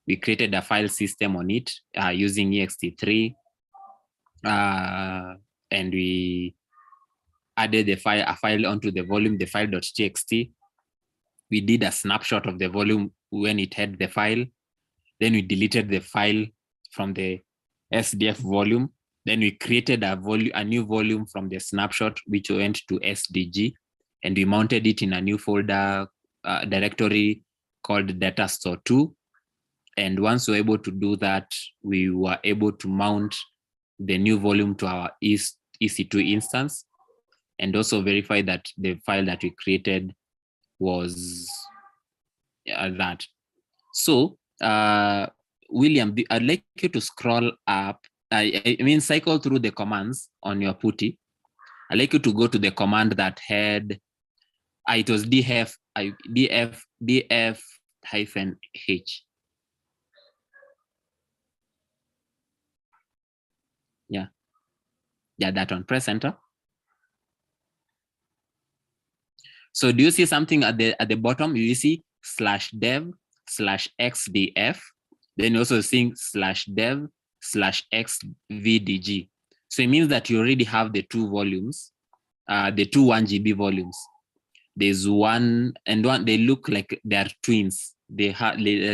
We created a file system on it using ext3, and we added a file onto the volume, the file.txt. We did a snapshot of the volume when it had the file. Then we deleted the file from the SDF volume. Then we created a new volume from the snapshot, which went to SDG, and we mounted it in a new folder directory called data store 2. And once we were able to do that, we were able to mount the new volume to our EC2 instance, and also verify that the file that we created was that. So, William, I'd like you to scroll up. I mean, cycle through the commands on your PuTTY. I'd like you to go to the command that had, it was df -h. Yeah, that one. Press enter. So do you see something at the bottom? You see /dev/xdf. Then you also seeing /dev/xvdg. So it means that you already have the two volumes, the two 1 GB volumes. There's one and one, they look like they are twins. They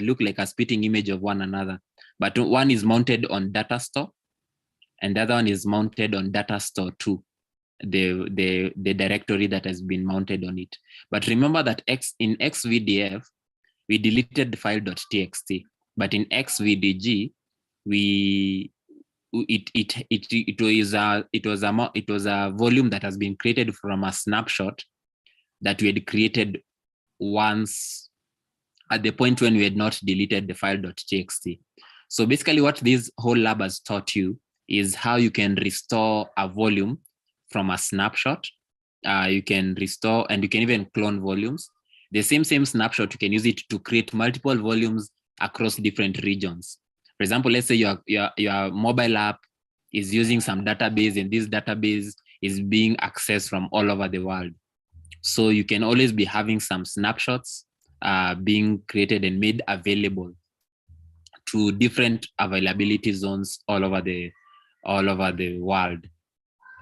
look like a spitting image of one another, but one is mounted on data store and the other one is mounted on data store 2, the directory that has been mounted on it. But remember that in xvdf, we deleted the file.txt, but in xvdg, it was a volume that has been created from a snapshot that we had created once at the point when we had not deleted the file.txt. So basically what this whole lab has taught you is how you can restore a volume from a snapshot. You can restore, and you can even clone volumes. The same snapshot, you can use it to create multiple volumes across different regions. For example, let's say your mobile app is using some database, and this database is being accessed from all over the world. So you can always be having some snapshots being created and made available to different availability zones all over the world,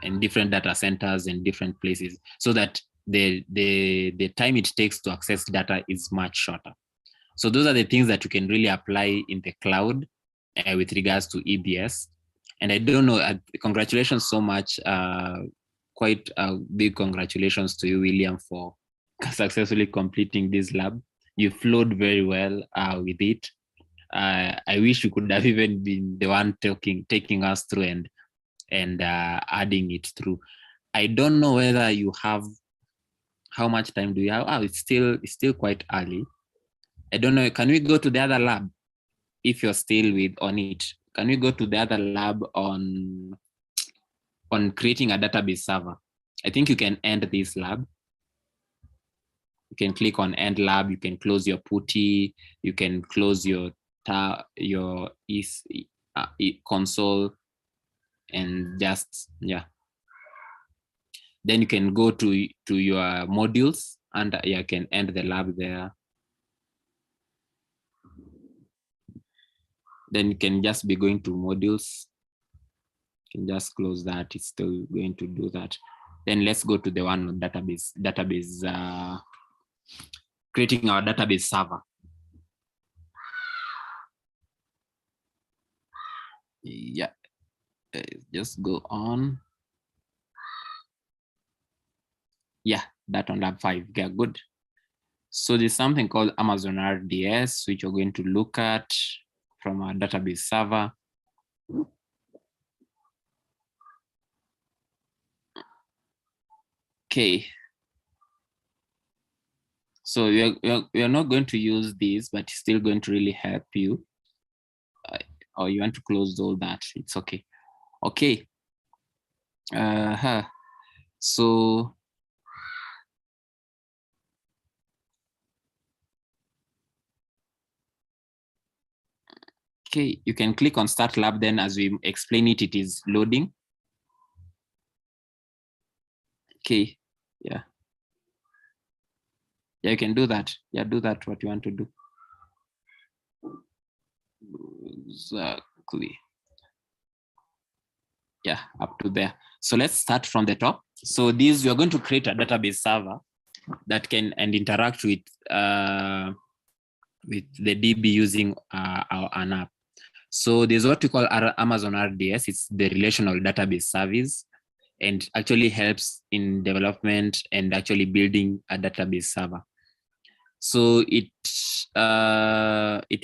and different data centers and different places, so that the time it takes to access data is much shorter. So those are the things that you can really apply in the cloud with regards to EBS. And I don't know, congratulations so much, quite a big congratulations to you, William, for successfully completing this lab. You flowed very well with it. I wish you could have even been the one taking us through and adding it through. I don't know whether you have, how much time do you have? Oh, it's still quite early. I don't know. Can we go to the other lab if you're still on it? Can we go to the other lab on creating a database server? I think you can end this lab. You can click on end lab. You can close your PuTTY. You can close your console, and just, yeah. Then you can go to your modules, and you can end the lab there. Then you can just be going to modules. You can just close that. It's still going to do that. Then let's go to the one on database, creating our database server. Yeah, just go on. Yeah, that on lab 5. Yeah, good. So there's something called Amazon RDS, which we're going to look at from our database server. Okay. So we are not going to use this, but it's still going to really help you. Or you want to close all that, it's okay. Okay. So okay, you can click on Start Lab. Then as we explain it, it is loading. Okay, yeah. Yeah, you can do that. Yeah, do that, what you want to do. Exactly. Yeah, up to there. So let's start from the top. So we are going to create a database server that can interact with the DB using an app. So there's what we call Amazon RDS. It's the relational database service, and actually helps in development and actually building a database server. So it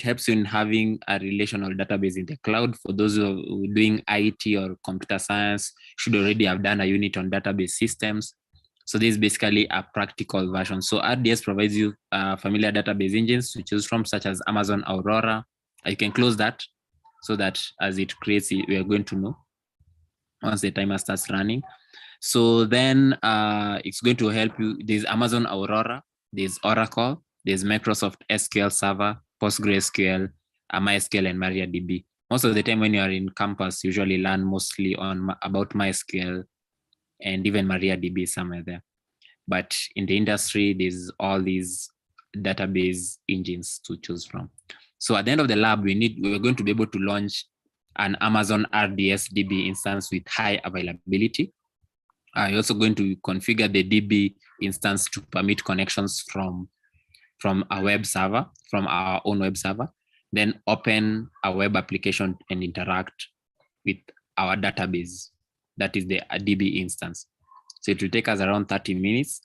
helps you in having a relational database in the cloud. For those who are doing IT or computer science, should already have done a unit on database systems. So this is basically a practical version. So RDS provides you familiar database engines to choose from, such as Amazon Aurora. You can close that so that as it creates, we are going to know once the timer starts running. So then it's going to help you. There's Amazon Aurora, there's Oracle, there's Microsoft SQL Server, PostgreSQL, MySQL, and MariaDB. Most of the time when you are in campus, you usually learn mostly about MySQL and even MariaDB somewhere there. But in the industry, there's all these database engines to choose from. So at the end of the lab, we're going to be able to launch an Amazon Rdstb instance with high availability. You're also going to configure the DB instance to permit connections from a web server, from our own web server, then open a web application and interact with our database. That is the DB instance. So it will take us around 30 minutes.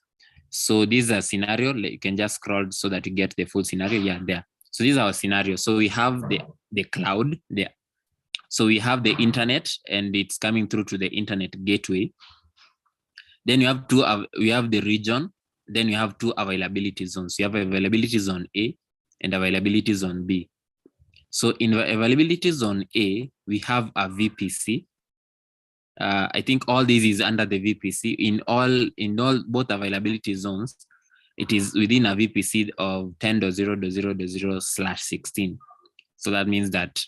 So this is a scenario. You can just scroll so that you get the full scenario. Yeah, there. So this is our scenario. So we have the cloud there. So we have the internet, and it's coming through to the internet gateway. Then you have we have the region. Then you have two availability zones. You have availability zone A and availability zone B. So in the availability zone A, we have a VPC. I think all this is under the VPC. In both availability zones, it is within a VPC of 10.0.0.0/16. So that means that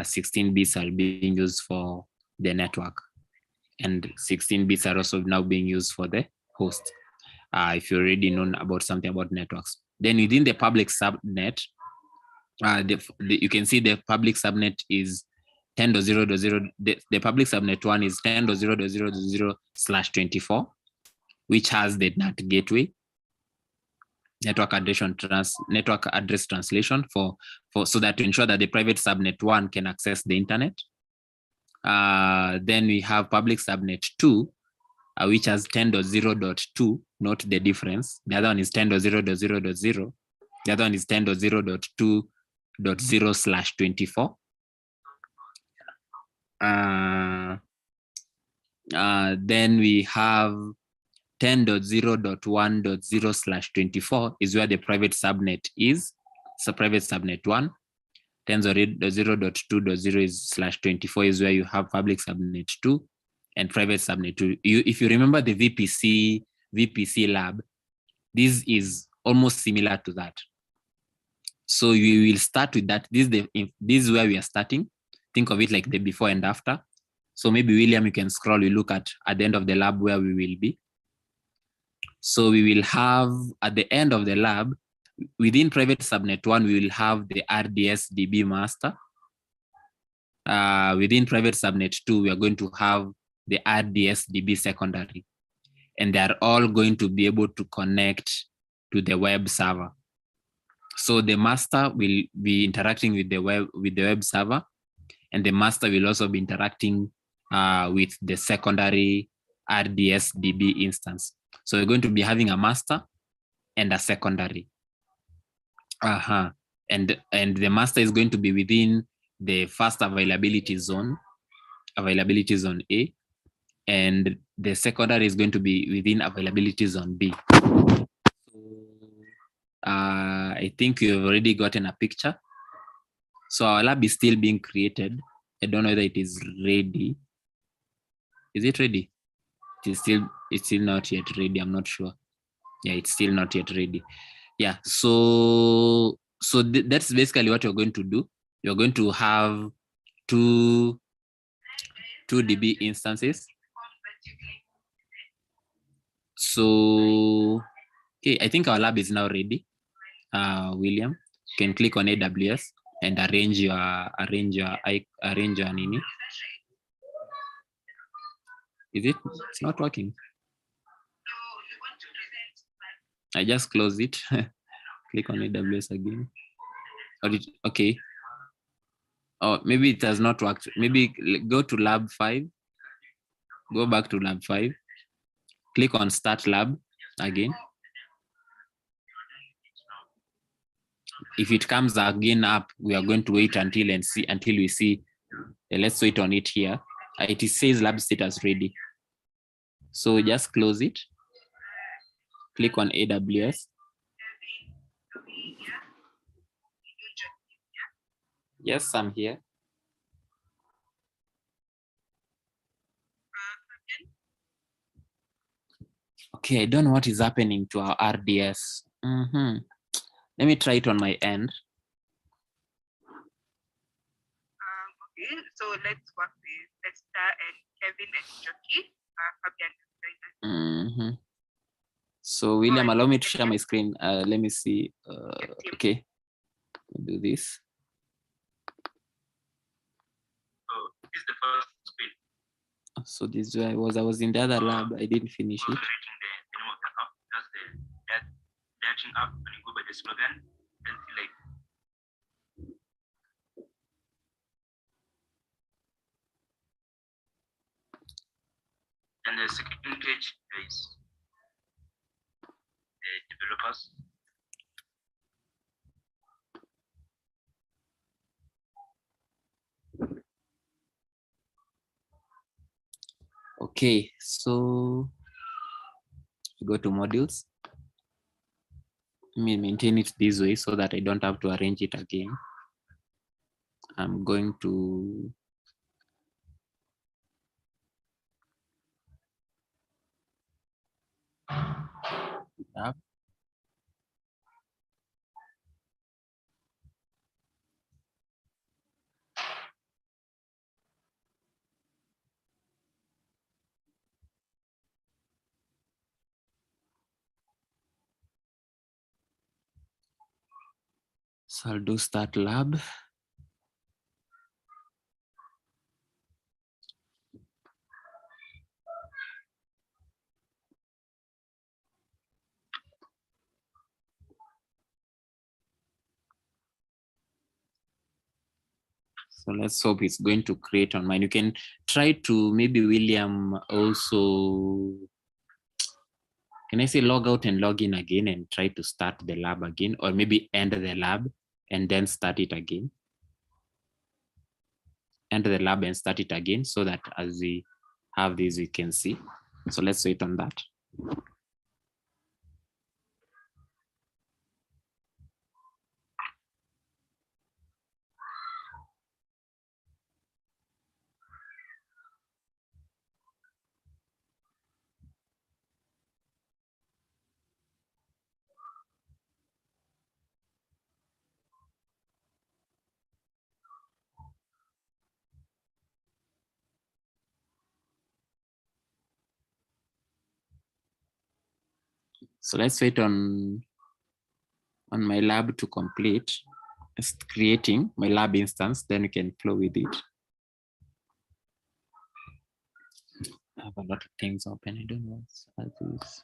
16 bits are being used for the network, and 16 bits are also now being used for the host. if you already known about something about networks. Then within the public subnet, you can see the public subnet is 10.0.0. The public subnet one is 10.0.0.0/24, which has the NAT gateway, network address translation for so that to ensure that the private subnet one can access the internet. Then we have public subnet 2, which has 10.0.2, note the difference. The other one is 10.0.0.0. The other one is 10.0.2.0/24. Then we have 10.0.1.0/24 is where the private subnet is. So private subnet 1. 10.0.2.0 is /24 is where you have public subnet 2 and private subnet 2. If you remember the VPC lab, this is almost similar to that. So we will start with that. This is where we are starting. Think of it like the before and after. So maybe William, you can scroll, we look at the end of the lab where we will be. So we will have at the end of the lab, within private subnet 1, we will have the Rdstb master. Within private subnet 2, we are going to have the Rdstb secondary. And they are all going to be able to connect to the web server. So the master will be interacting with the web server, and the master will also be interacting with the secondary Rdstb instance. So we're going to be having a master and a secondary. And the master is going to be within the first availability zone A, and the secondary is going to be within availability zone B. I think you've already gotten a picture. So our lab is still being created. I don't know whether it is ready. Is it ready? It's still not yet ready. I'm not sure. Yeah, it's still not yet ready. Yeah, so that's basically what you're going to do. You're going to have two DB instances. So, okay, I think our lab is now ready. William, you can click on AWS and arrange your nini. Is it? It's not working. I just close it. Click on AWS again. Okay. Oh, maybe it has not worked. Maybe go to lab 5. Go back to lab 5. Click on start lab again. If it comes again up, we are going to wait until we see. Let's wait on it here. It says lab status ready. So just close it. Click on AWS. Yes, I'm here. Okay, I don't know what is happening to our RDS. Let me try it on my end. Okay, so let's work with Lester and Kevin and Jockey. Fabian. So William, allow me to share my screen. Let me see. Okay, do this. So this is the first screen. So this is where I was in the other lab. I didn't finish it. The name of the app, that's the direction app, and you go by the slogan. Like and the second page is the developers. Okay, so go to modules. Let me maintain it this way so that I don't have to arrange it again. I'm going to tab. So I'll do start lab. So let's hope it's going to create on mine. You can try to maybe William also, can I say log out and log in again and try to start the lab again, or maybe end the lab and then start it again. End the lab and start it again so that as we have this, we can see. So let's wait on that. So let's wait on my lab to complete. It's creating my lab instance, then we can flow with it. I have a lot of things open. I don't know what this.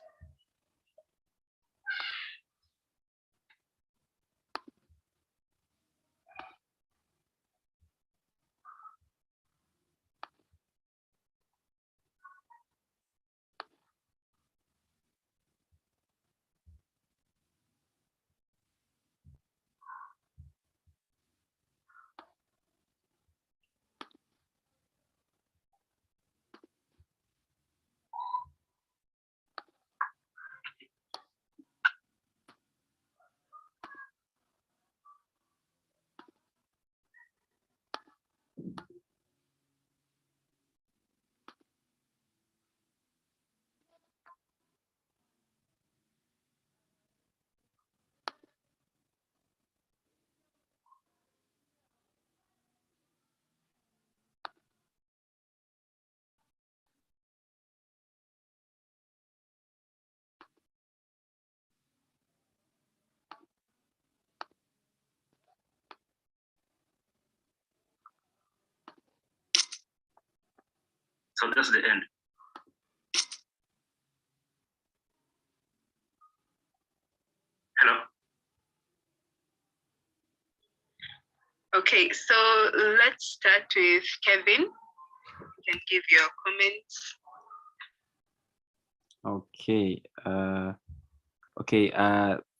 So that's the end. Hello. Okay, so let's start with Kevin. You can give your comments. Okay.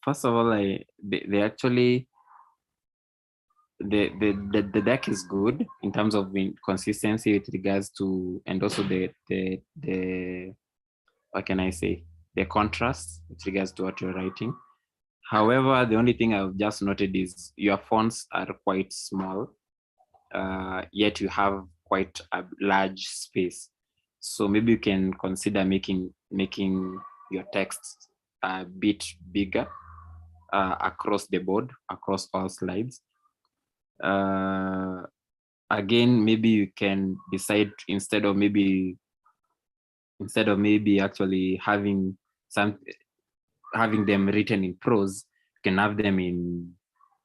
First of all, they actually the deck is good in terms of consistency with regards to, and also the what can I say, the contrast with regards to what you're writing. However, the only thing I've just noted is your fonts are quite small, yet you have quite a large space. So maybe you can consider making your text a bit bigger across the board, across all slides. Again, maybe you can decide instead of maybe actually having them written in prose, you can have them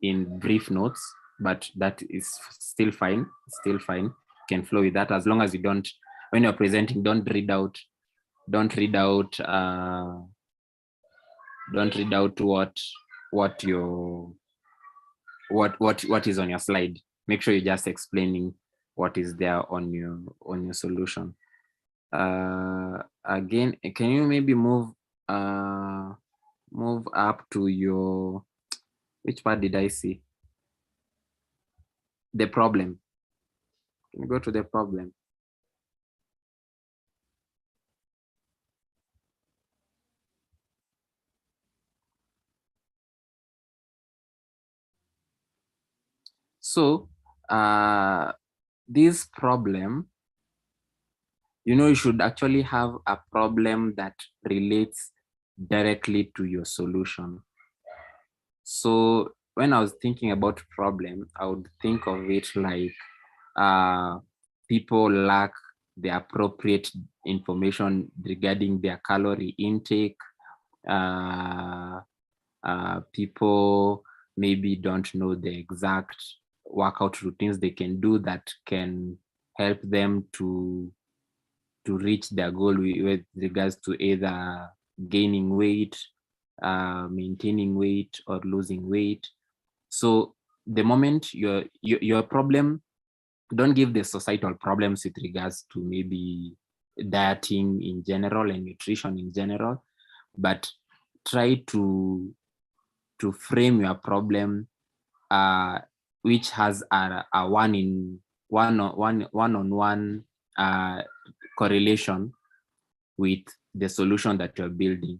in brief notes, but that is still fine. You can flow with that as long as you don't, when you're presenting, don't read out what is on your slide. Make sure you're just explaining what is there on your solution. Again, can you maybe move up to your, which part did I see? The problem. Can you go to the problem? So this problem, you should actually have a problem that relates directly to your solution. So when I was thinking about problem, I would think of it like people lack the appropriate information regarding their calorie intake. People maybe don't know the exact workout routines they can do that can help them to reach their goal with regards to either gaining weight, maintaining weight, or losing weight. So the moment your problem, don't give the societal problems with regards to maybe dieting in general and nutrition in general, but try to frame your problem which has a one-on-one correlation with the solution that you're building.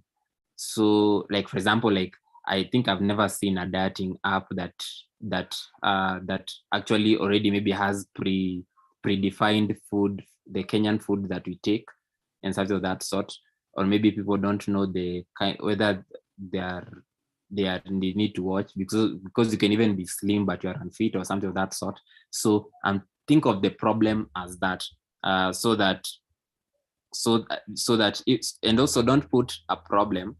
So like, for example, like I think I've never seen a dieting app that actually already maybe has predefined food, the Kenyan food that we take and something of that sort. Or maybe people don't know the kind, whether they need to watch, because you can even be slim but you're unfit or something of that sort. So think of the problem as that, so that it's, and also don't put a problem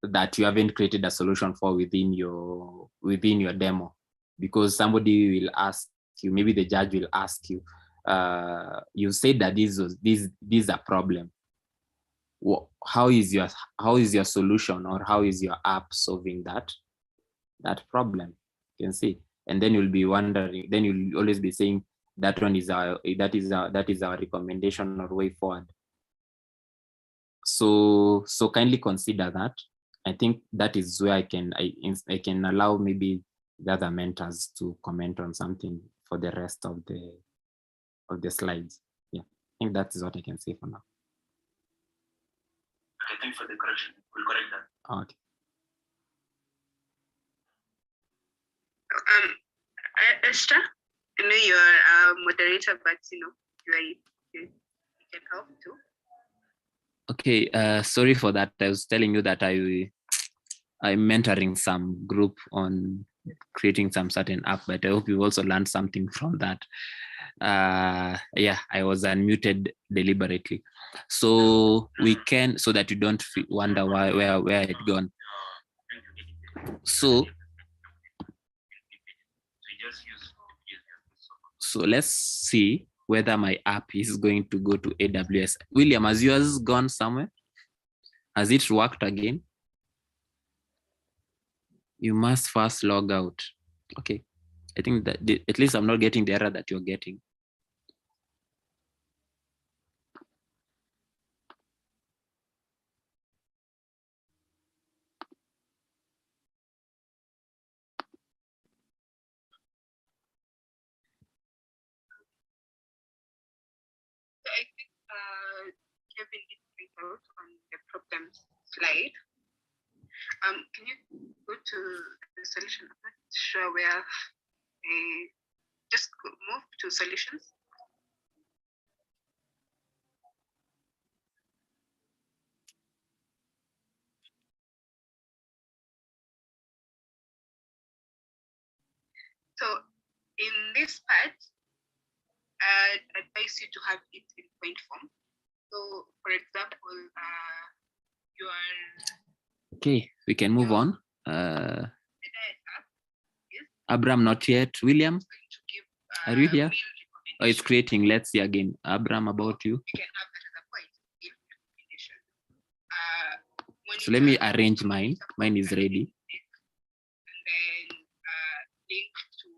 that you haven't created a solution for within your demo, because somebody will ask you, maybe the judge will ask you, you said that this is a problem. How is your solution, or how is your app solving that problem? You can see, and then you'll be wondering, then you'll always be saying that one is our recommendation or way forward. So kindly consider that. I think that is where I can allow maybe the other mentors to comment on something for the rest of the slides. Yeah, I think that is what I can say for now. Okay, thanks for the correction. We'll correct that. Okay. Esther, I know you're a moderator, but you can help too. Okay, sorry for that. I was telling you that I'm mentoring some group on creating some certain app, but I hope you've also learned something from that. Yeah, I was unmuted deliberately, so we can, so that you don't wonder where it gone. So let's see whether my app is going to go to AWS. William, has yours gone somewhere? Has it worked again? You must first log out. Okay, I think that at least I'm not getting the error that you're getting. So I think Kevin did point out on the problem slide. Can you go to the solution? I'm not sure where. Just move to solutions. So in this part, I'd advise you to have it in point form. So for example, you are... Okay, we can move on. Abram, not yet. William, are you here? Oh, it's creating. Let's see again. Abram, about you. You can have that as a point. So let me arrange mine. Mine is ready. And then link to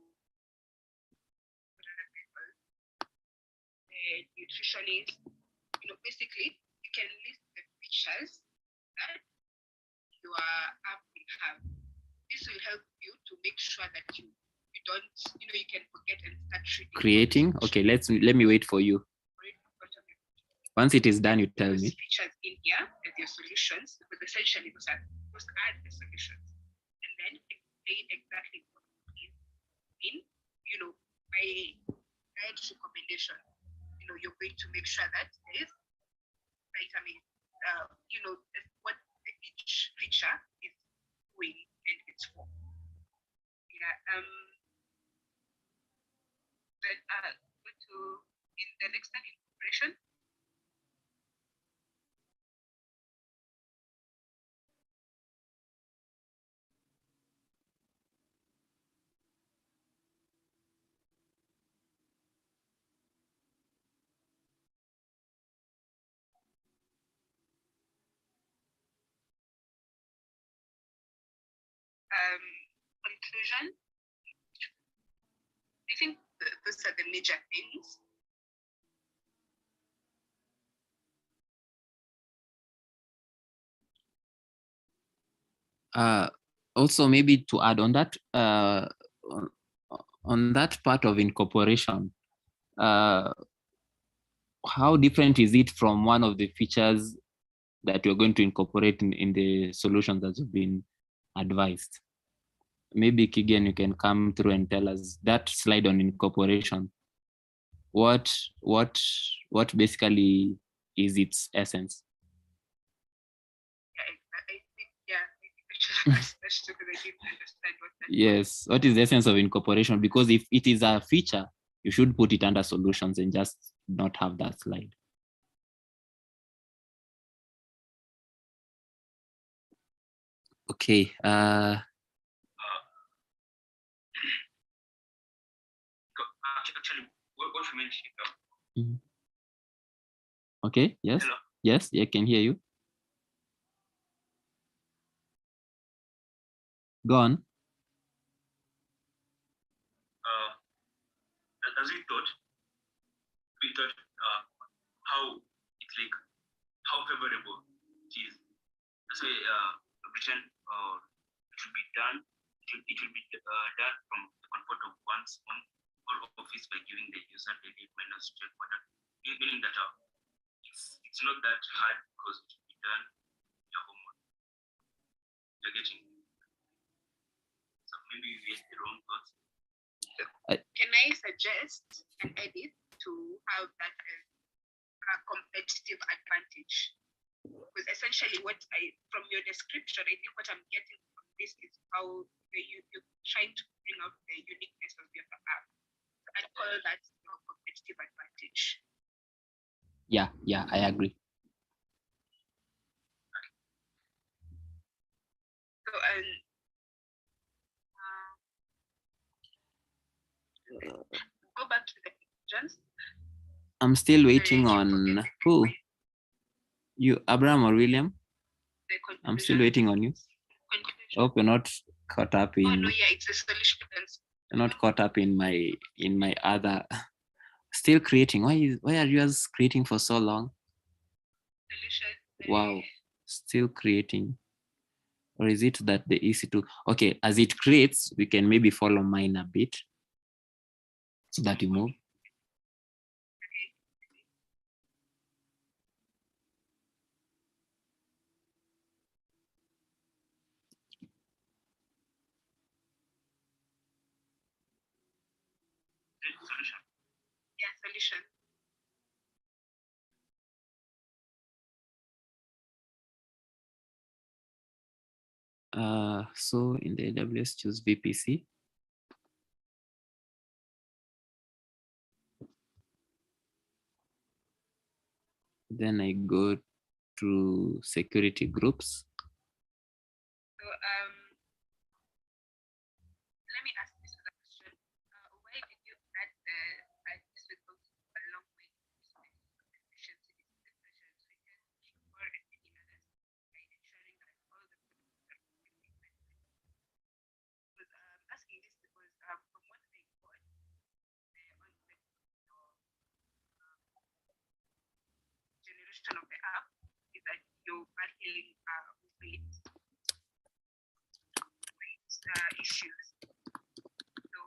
the nutritionist. Basically, you can list the features that your app will have. This will help you to make sure that you don't, you can forget and start reading. Creating. Okay, let me wait for you. Once it is done, you tell me. Features in here as your solutions, because essentially those are the solutions, and then explain exactly what is in, by diet recommendation. You're going to make sure that there is vitamin, what each feature is doing and it's for. Yeah. Then go to in the next one, incorporation. conclusion, I think those are the major things. Also, maybe to add on that, on that part of incorporation, how different is it from one of the features that you're going to incorporate in the solutions that have been advised? Maybe Kigen, you can come through and tell us that slide on incorporation. What basically is its essence? Yes, what is the essence of incorporation? Because if it is a feature, you should put it under solutions and just not have that slide. Okay. Actually, what you mentioned. Okay. Yes. Hello? Yes, I can hear you. Go on. As we thought how it's like how favorable it is. That's why written it will be done. It will be done from the comfort of one's own office by giving the user the -check button, meaning that it's not that hard because it will be done your homework. You're getting. So maybe we get the wrong thoughts. Can I suggest an edit to have that as a competitive advantage? Because essentially from your description, I think what I'm getting from this is how you're trying to bring out the uniqueness of your app. So I'd call that your competitive advantage. Yeah, I agree. So go back to the conclusions. I'm still waiting on who? You, Abraham or William? I'm still waiting on you. I hope you're not caught up in. Oh no, yeah, it's a solutions. You're not caught up in my other. Still creating. Why are you guys creating for so long? Wow, still creating. Or is it that the EC2? Okay, as it creates, we can maybe follow mine a bit so that you move. Solution. Yeah, solution. So in the AWS, choose VPC. Then I go to security groups. So let me ask this question. Why did you add the this will go a long way efficiency discussions we can or any others by ensuring that all the because I'm asking this because from what I got generation of the app is that you're battling with issues. So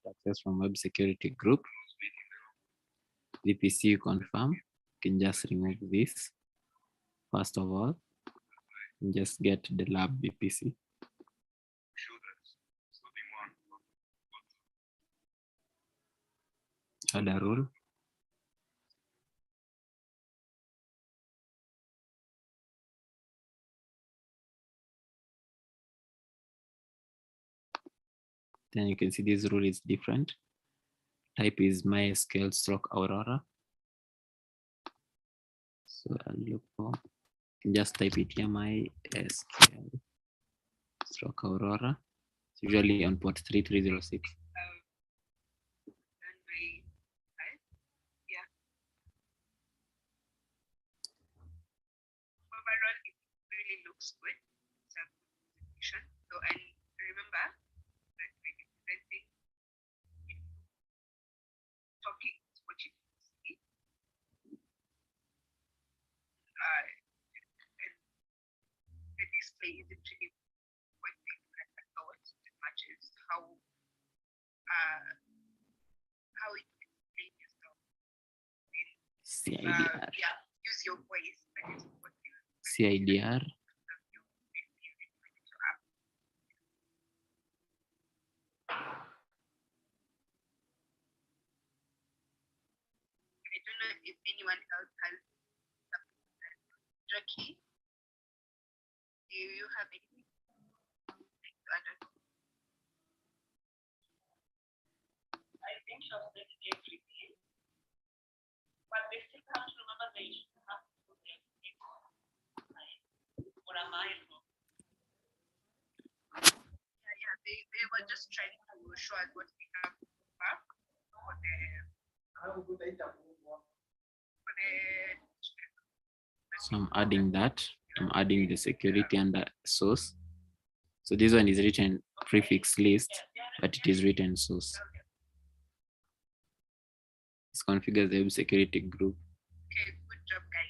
Access from web security group. VPC confirm. You can just remove this. First of all, just get the lab VPC. Add a rule. then you can see this rule is different. Type is MySQL stroke Aurora. So I'll look for, just type it here, MySQL stroke Aurora. It's usually on port 3306. Overall, it really looks good. It's a good presentation. So, and remember that when you're presenting, talking is what you see. And the display isn't really what they look at all. It matches how you explain yourself. CIDR. Yeah, use your voice. That is what you CIDR. I don't know if anyone else has something. Jackie, do you have anything to add? I think she was saying everything, but they still have to remember they should have to put their name or am I wrong? Yeah, they were just trying to show us what we have back for the So I'm adding that. I'm adding the security and the source. So this one is written prefix list, but it is written source. This configures the web security group. Okay, good job, guys.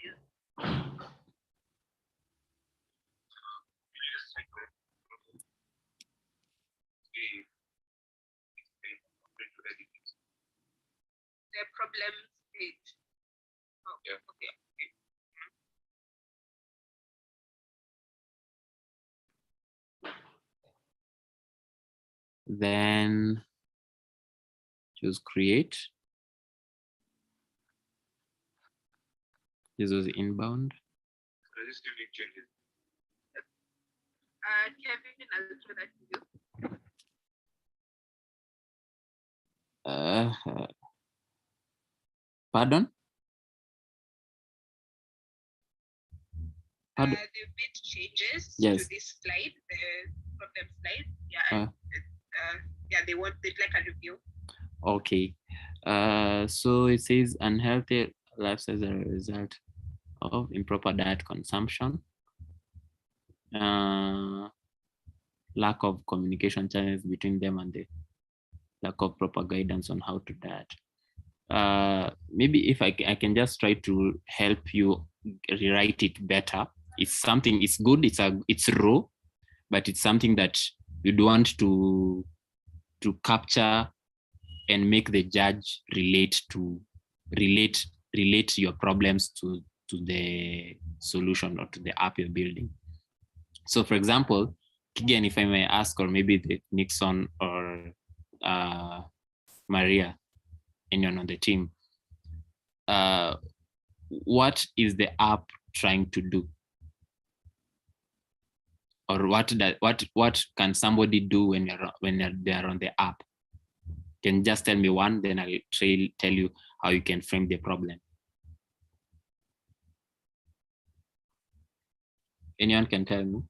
The problem stage. Oh, yeah. Okay. Then choose create. This was inbound. Kevin, I'll show that to you. Pardon? They've made changes Yes. to this slide, the problem slide. Yeah, yeah, they want it like a review. Okay. So it says unhealthy lifestyle as a result of improper diet consumption, lack of communication channels between them, and the lack of proper guidance on how to diet. Maybe if I can just try to help you rewrite it better. It's something, it's good, it's raw, but it's something that you'd want to capture and make the judge relate your problems to the solution or to the app you're building. So for example, again, if I may ask, or maybe the Nixon or Maria, anyone on the team, what is the app trying to do? Or what can somebody do when they're on the app? Can just tell me one, then I'll tell you how you can frame the problem. Anyone can tell me?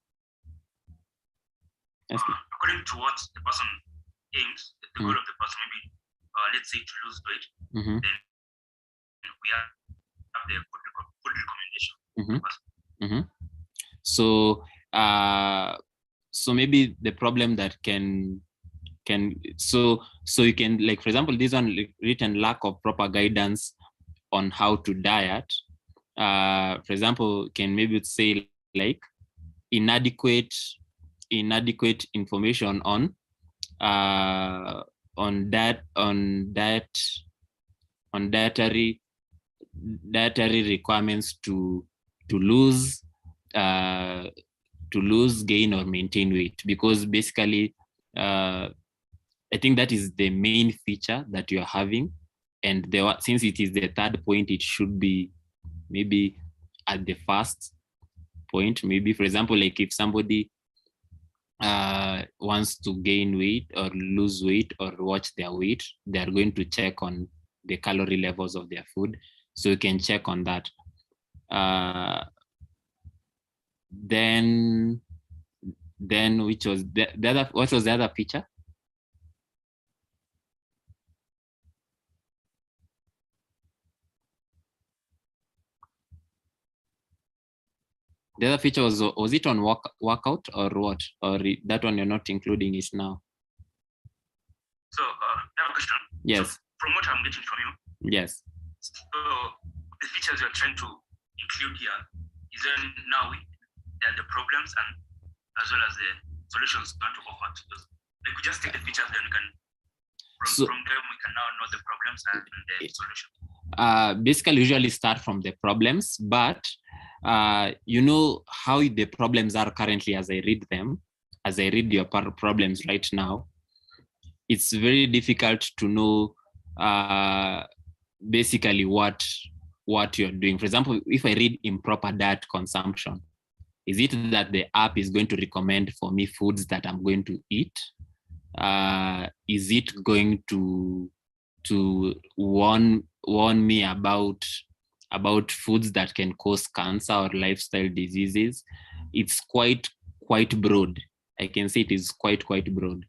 According to what the person aims, the goal of the person, maybe let's say to lose weight, then we have the good recommendation. So maybe the problem that can so you can, like, for example, this one written lack of proper guidance on how to diet. For example, can maybe say like inadequate information on dietary requirements to lose gain or maintain weight, because basically I think that is the main feature that you're having, and since it is the third point, it should be maybe at the first point. Maybe, for example, like if somebody wants to gain weight or lose weight or watch their weight, they are going to check on the calorie levels of their food. So you can check on that. Then which was the other, what was the other feature? The other feature was it on workout or what? Or that one you're not including it now? So I have a question. Yes. So from what I'm getting from you. Yes. So the features you're trying to include here is then now there are the problems and as well as the solutions you want to offer to those. Like we just take the features, then we can from them we can now know the problems and the solutions. Basically usually start from the problems, but you know how the problems are currently as I read them, as I read your problems right now, it's very difficult to know basically what you're doing. For example, if I read improper diet consumption, is it that the app is going to recommend for me foods that I'm going to eat? Is it going to warn me about foods that can cause cancer or lifestyle diseases? It's quite broad. I can say it is quite broad.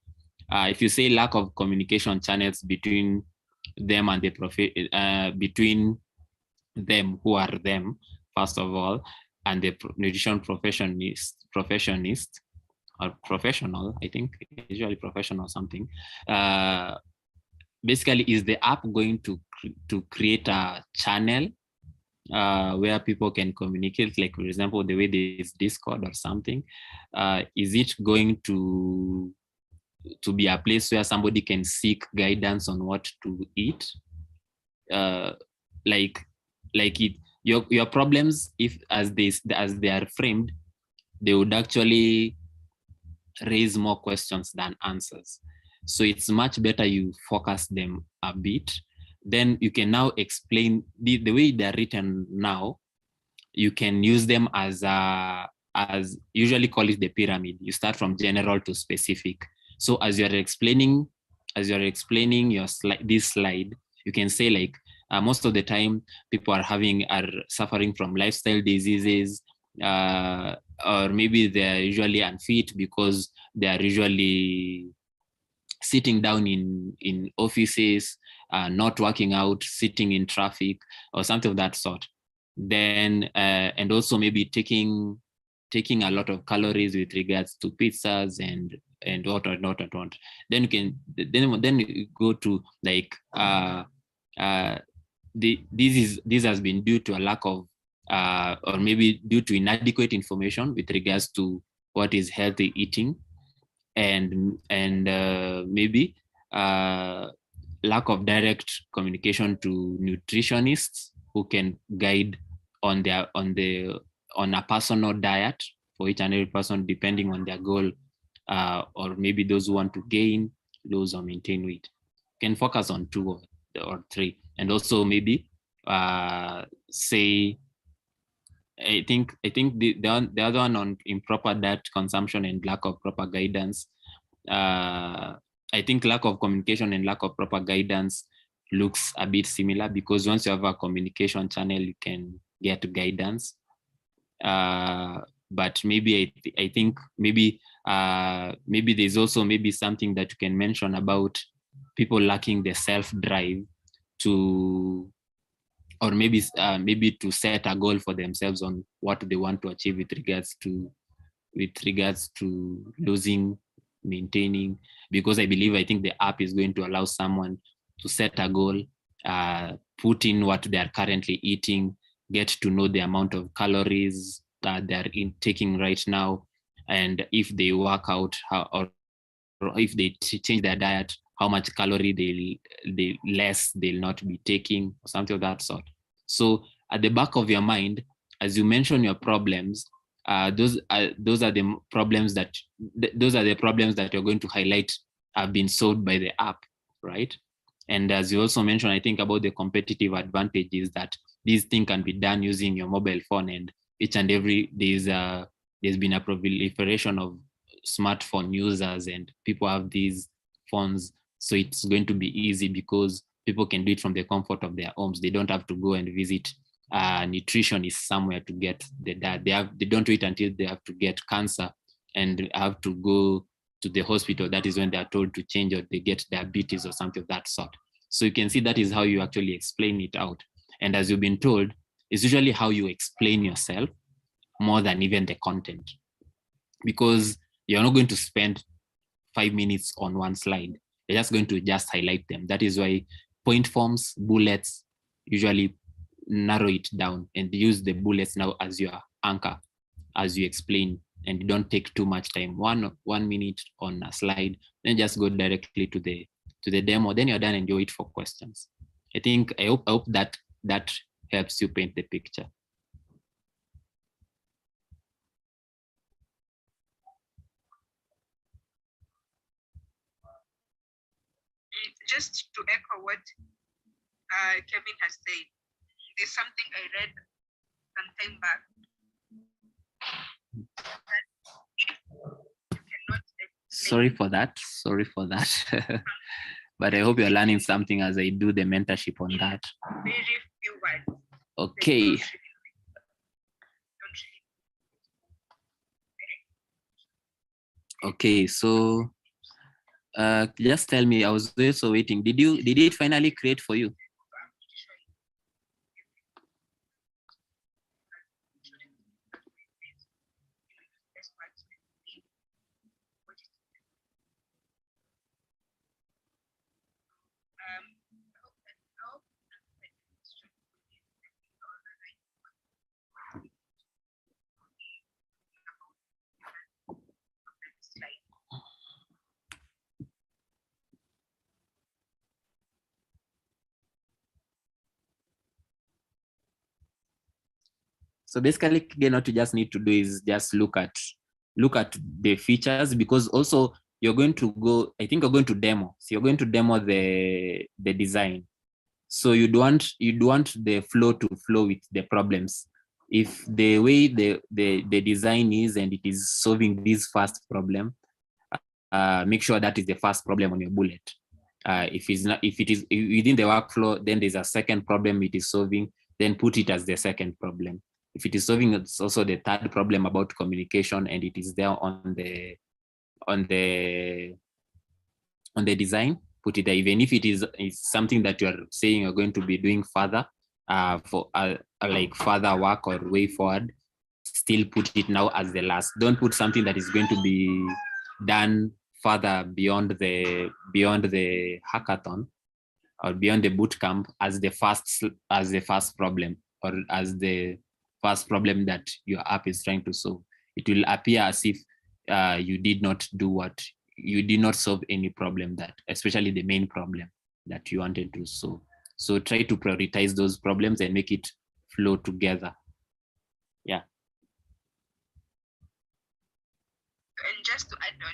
If you say lack of communication channels between them and the between them, who are them, first of all, and the nutrition professionist or professional, I think usually professional something. Basically, is the app going to create a channel where people can communicate, like for example, the way there is Discord or something? Is it going to be a place where somebody can seek guidance on what to eat? Your problems, if as they are framed, they would actually raise more questions than answers. So it's much better you focus them a bit. Then you can now explain the way they're written now. You can use them as usually call it the pyramid. You start from general to specific. So as you're explaining your this slide, you can say like most of the time people are suffering from lifestyle diseases, or maybe they're usually unfit because they are usually sitting down in offices, not working out, sitting in traffic or something of that sort. Then and also maybe taking a lot of calories with regards to pizzas and what. Then you can then you go to like this has been due to a lack of or maybe due to inadequate information with regards to what is healthy eating, and maybe lack of direct communication to nutritionists who can guide on a personal diet for each and every person depending on their goal, or maybe those who want to gain, lose, or maintain weight. Can focus on 2 or 3, and also maybe say, I think the other one on improper diet consumption and lack of proper guidance. I think lack of communication and lack of proper guidance looks a bit similar, because once you have a communication channel, you can get guidance. But maybe I think maybe there's also maybe something that you can mention about people lacking the self-drive to, or maybe to set a goal for themselves on what they want to achieve with regards to losing, maintaining. Because I think the app is going to allow someone to set a goal, put in what they are currently eating, get to know the amount of calories that they are taking right now, and if they work out, or if they change their diet, how much calorie they'll not be taking, or something of that sort. So at the back of your mind, as you mention your problems, those are the problems that you're going to highlight have been solved by the app, right? And as you also mentioned, I think about the competitive advantages that these things can be done using your mobile phone, and each and every there's been a proliferation of smartphone users and people have these phones. So it's going to be easy because people can do it from the comfort of their homes. They don't have to go and visit a nutritionist somewhere to get the diet. They don't wait until they have to get cancer and have to go to the hospital. That is when they are told to change, or they get diabetes or something of that sort. So you can see that is how you actually explain it out. And as you've been told, it's usually how you explain yourself more than even the content, because you're not going to spend 5 minutes on one slide. You're just going to just highlight them. That is why point forms, bullets, usually narrow it down and use the bullets now as your anchor as you explain, and you don't take too much time. 1 minute on a slide, then just go directly to the demo. Then you're done and you wait for questions. I hope that helps you paint the picture. Just to echo what Kevin has said, there's something I read some time back. That if you cannot Sorry for that. But I hope you're learning something as I do the mentorship on that. very few words. Okay. Okay, so just tell me, I was also waiting. Did it finally create for you? So basically, again, what you just need to do is just look at the features, because also you're going to go, I think you're going to demo. So you're going to demo the design. So you'd want the flow to flow with the problems. If the way the design is and it is solving this first problem, make sure that is the first problem on your bullet. If it is within the workflow, then there's a second problem it is solving, then put it as the second problem. If it is solving, it's also the third problem about communication, and it is there on the design, put it there. Even if it is something that you are saying you're going to be doing further, for like further work or way forward, still put it now as the last. Don't put something that is going to be done further beyond the hackathon or beyond the bootcamp as the first problem, or as the first problem that your app is trying to solve. It will appear as if you did not solve any problem, that especially the main problem that you wanted to solve. So try to prioritize those problems and make it flow together. Yeah. And just to add on,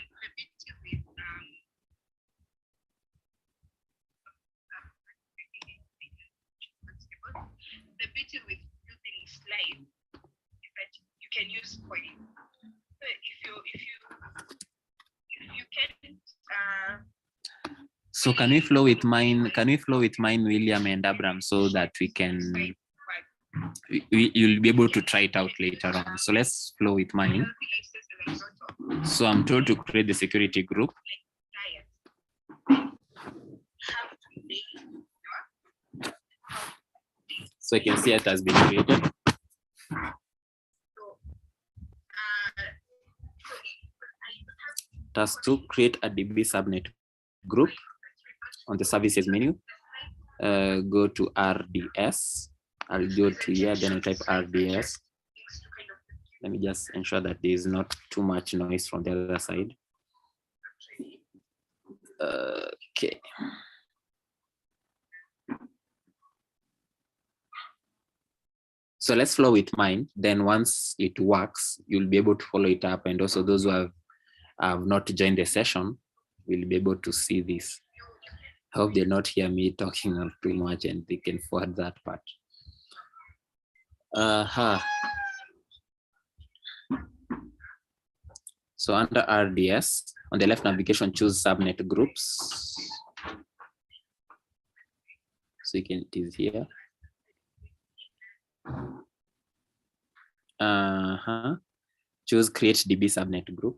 the beauty with using slides is that you can use points. So if you can't. So can we flow with mine? Can we flow with mine, William and Abram, so that we can? You'll be able to try it out later on. So let's flow with mine. So I'm told to create the security group. So I can see it has been created. Task 2, create a DB subnet group. On the services menu, go to RDS. I'll go to here, then I type RDS. Let me just ensure that there is not too much noise from the other side. Okay. So let's flow with mine. Then once it works, you'll be able to follow it up. And also those who have not joined the session will be able to see this. I hope they not hear me talking too much and they can forward that part. So under RDS, on the left navigation, choose subnet groups. So you can, it is here. Choose create DB subnet group.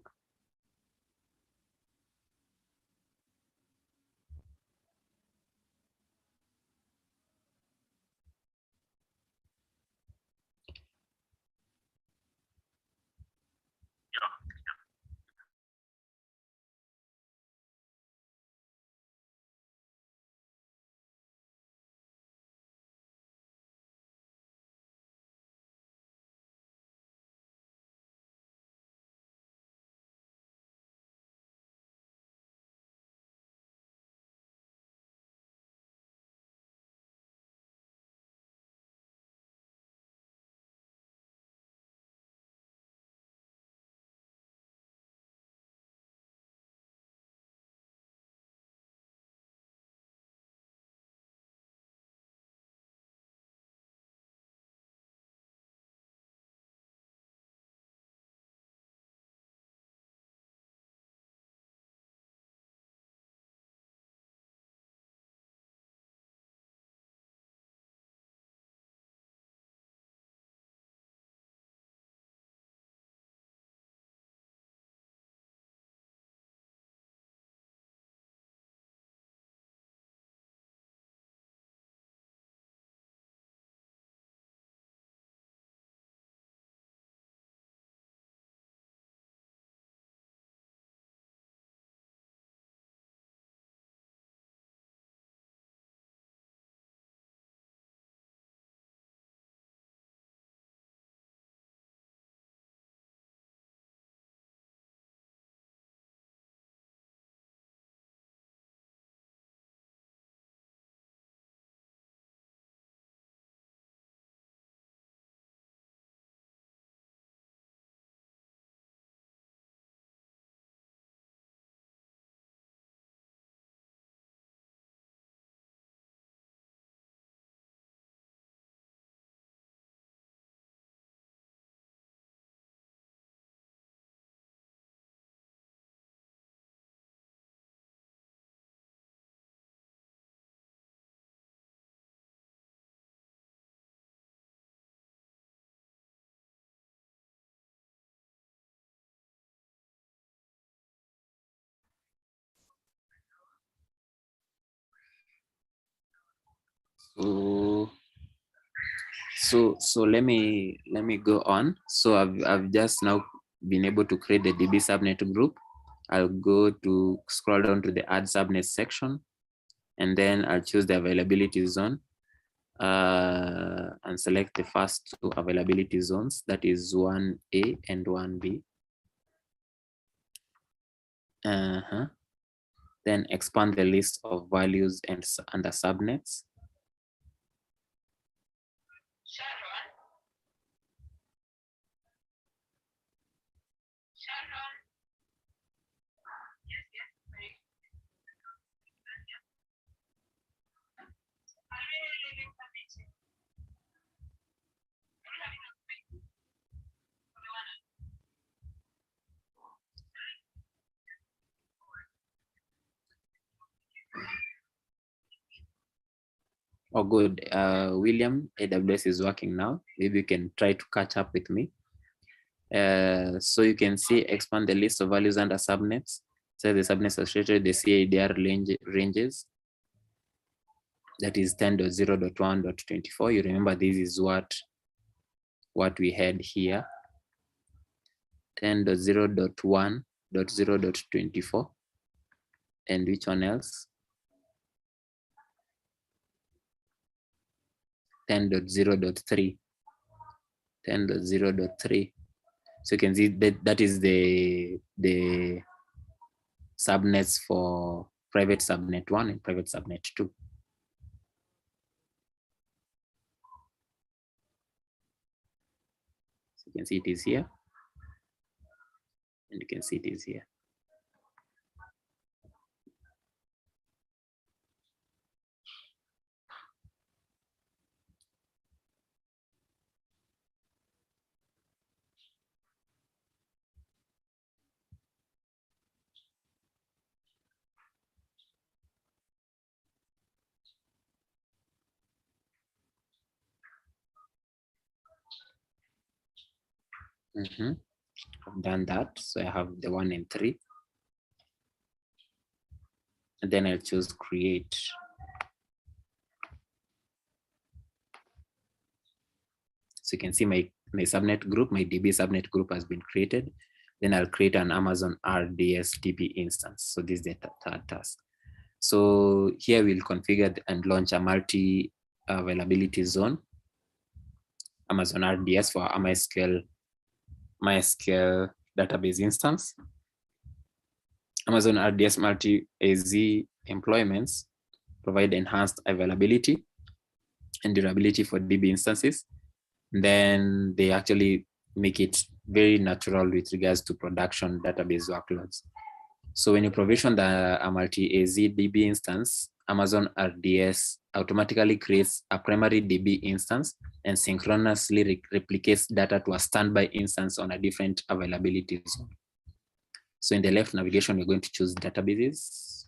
So let me go on. So I've just now been able to create the DB subnet group. I'll go to scroll down to the add subnet section, and then I'll choose the availability zone and select the first two availability zones, that is 1A and 1B. Then expand the list of values and under subnets. Oh, good. William, AWS is working now. Maybe you can try to catch up with me. So you can see expand the list of values under subnets. So the subnets associated with the CIDR ranges. That is 10.0.1.24. You remember this is what we had here. 10.0.1.0.24. And which one else? 10.0.3. 10.0.3. So you can see that is the subnets for private subnet 1 and private subnet 2. So you can see it is here, and you can see it is here. I've done that. So I have the 1 and 3. And then I'll choose create. So you can see my subnet group, my DB subnet group has been created. Then I'll create an Amazon Rdstb instance. So this is the third task. So here we'll configure and launch a multi availability zone, Amazon RDS for a MySQL database instance. Amazon RDS multi-AZ employments provide enhanced availability and durability for DB instances. Then they actually make it very natural with regards to production database workloads. So when you provision a multi-AZ DB instance, Amazon RDS automatically creates a primary DB instance and synchronously replicates data to a standby instance on a different availability zone. So in the left navigation, we're going to choose databases.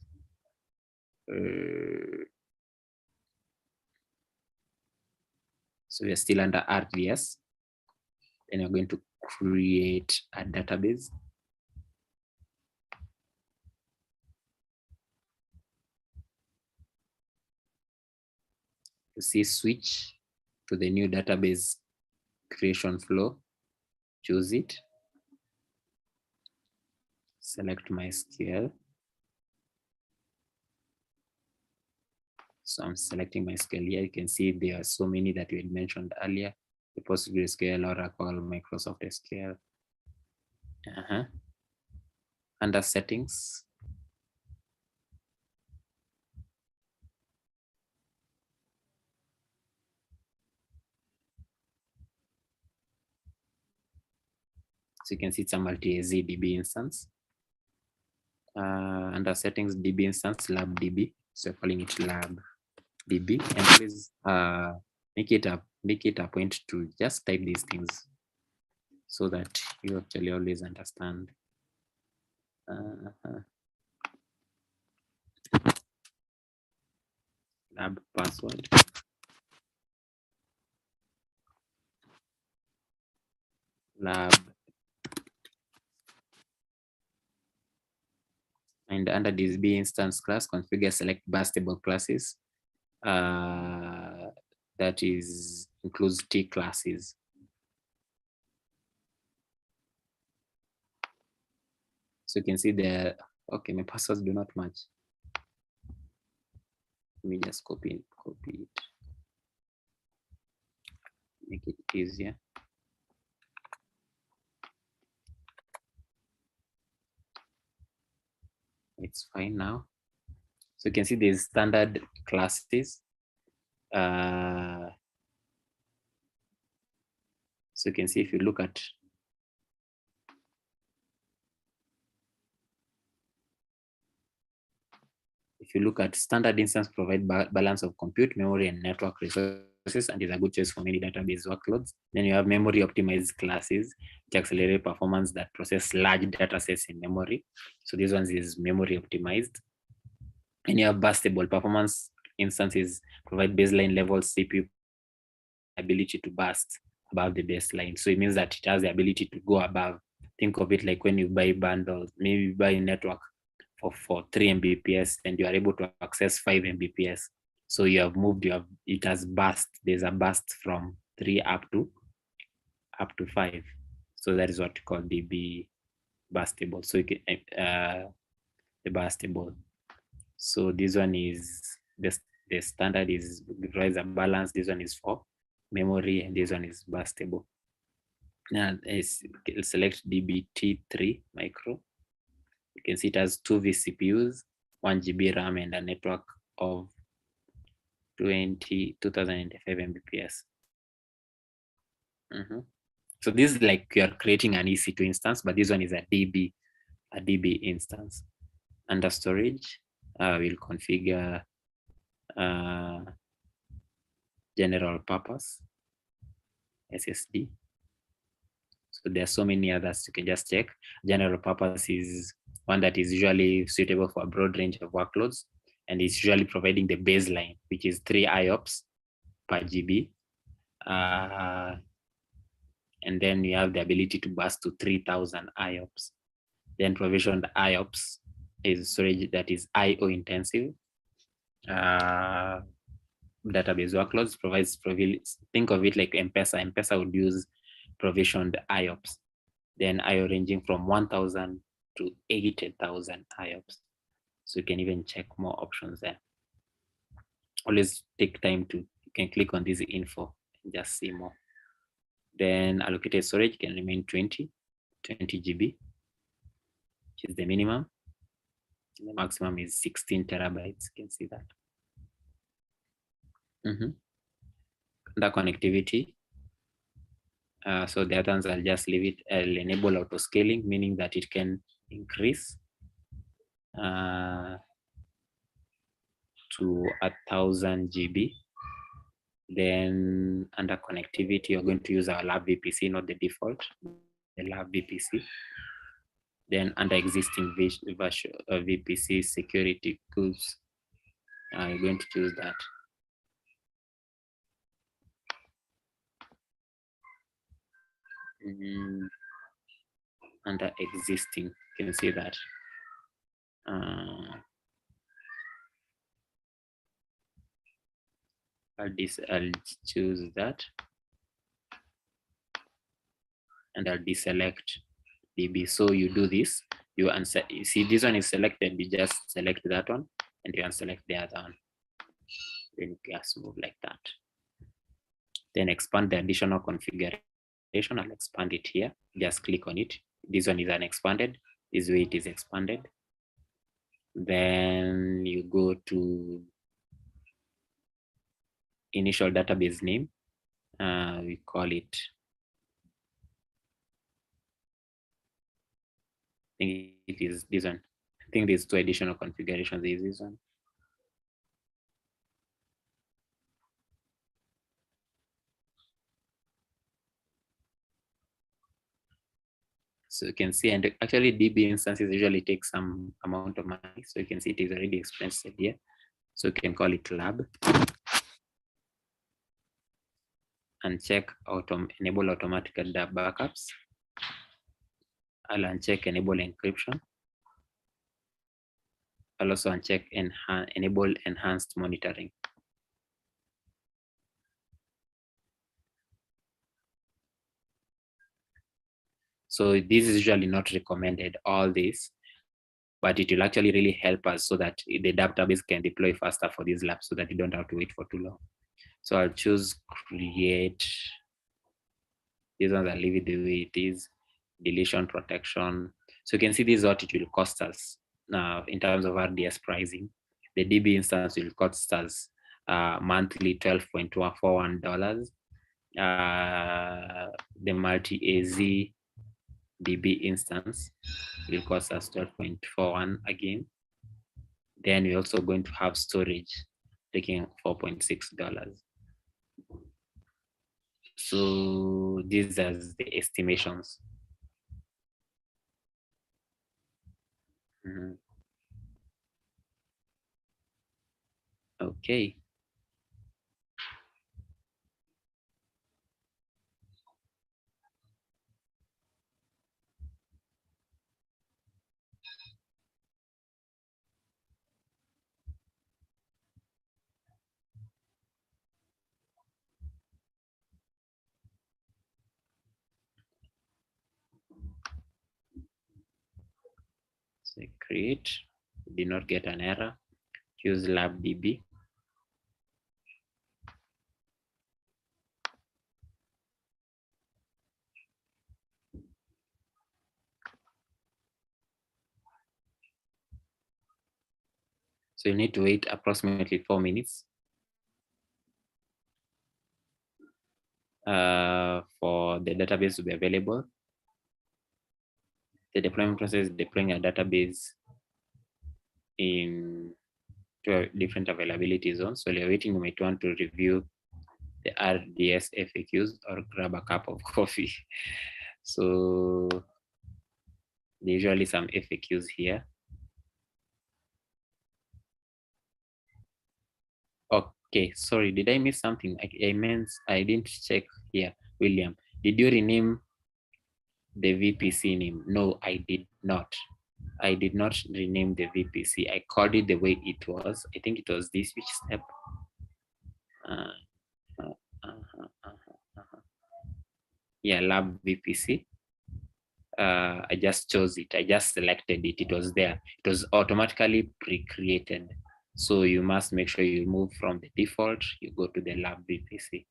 So we're still under RDS. Then we're going to create a database. To see switch to the new database creation flow, choose it. Select MySQL. So I'm selecting MySQL here. You can see there are so many that we had mentioned earlier. The PostgreSQL, Oracle, Microsoft SQL. Under settings. So you can see it's a multi-AZ DB instance. Under settings, DB instance, lab DB. So calling it lab DB, and please make it a point to just type these things so that you actually always understand. Lab password. Lab. And under this DB instance class, configure select burstable classes. That includes T classes. So you can see there, okay, my passwords do not match. Let me just copy it. Make it easier. It's fine now. So you can see there's standard classes. So you can see if you look at standard instance, provide balance of compute, memory, and network resources, and is a good choice for many database workloads. Then you have memory optimized classes, which accelerate performance that process large data sets in memory. So this one is memory optimized. And you have burstable performance instances, provide baseline level CPU ability to burst above the baseline. So it means that it has the ability to go above. Think of it like when you buy bundles, maybe you buy a network for 3 Mbps and you are able to access 5 Mbps. So you have moved, it has burst. There's a burst from 3 up to 5. So that is what we call DB burstable. So you can, the burstable. So this one is the standard is provides a balance. This one is for memory, and this one is burstable. Now select DBT3 micro. You can see it has 2 vCPUs, 1 GB RAM, and a network of 2095 Mbps. So this is like you're creating an EC2 instance, but this one is a DB instance. Under storage, we'll configure general purpose SSD. So there are so many others you can just check. General purpose is one that is usually suitable for a broad range of workloads, and it's usually providing the baseline, which is 3 IOPS per GB. And and then you have the ability to burst to 3,000 IOPS. Then provisioned IOPS is storage that is IO intensive. Database workloads provides, think of it like M-Pesa. M-Pesa would use provisioned IOPS. Then IO ranging from 1,000 to 80,000 IOPS. So you can even check more options there. Always take time to, you can click on this info and just see more. Then allocated storage can remain 20 GB, which is the minimum. The maximum is 16 terabytes. You can see that. Under connectivity, so the others I'll just leave it. I'll enable auto scaling, meaning that it can increase to 1,000 GB. Then under connectivity, you're going to use our lab VPC, not the default, the lab VPC. Then under existing VPC security tools, you're going to choose that. Under existing, you can see that. I'll choose that, and I'll deselect DB. So you do this, you see this one is selected, you just select that one and you unselect the other one. Then you just move like that. Then expand the additional configuration. I'll expand it here. Just click on it. This one is unexpanded. This way it is expanded. Then you go to initial database name. We call it, I think it is this one. I think there's 2 additional configurations. There is this one. So you can see, and actually DB instances usually take some amount of money. So you can see it is already expensive here. So you can call it lab. And check enable automatic backups. I'll uncheck enable encryption. I'll also uncheck enable enhanced monitoring. So this is usually not recommended, all this, but it will actually really help us so that the database can deploy faster for these labs so that you don't have to wait for too long. So I'll choose create. These ones, I'll leave it the way it is. Deletion protection. So you can see this is what it will cost us now in terms of Rds pricing. The DB instance will cost us monthly $12.41. The multi-AZ DB instance will cost us $12.41 again. Then we're also going to have storage taking $4.6. So these are the estimations. Okay. So create, did not get an error. Choose LabDB. So you need to wait approximately 4 minutes for the database to be available. The deployment process is deploying a database in different availability zones. So you're waiting, you might want to review the Rds Faqs or grab a cup of coffee. So there's usually some FAQs here. Okay, sorry, did I miss something? I didn't check here, William. Did you rename the VPC name? No, I did not. I did not rename the VPC. I called it the way it was. I think it was this, which step? Yeah, lab VPC. I just chose it. I just selected it. It was there. It was automatically pre-created. So you must make sure you move from the default, you go to the lab VPC.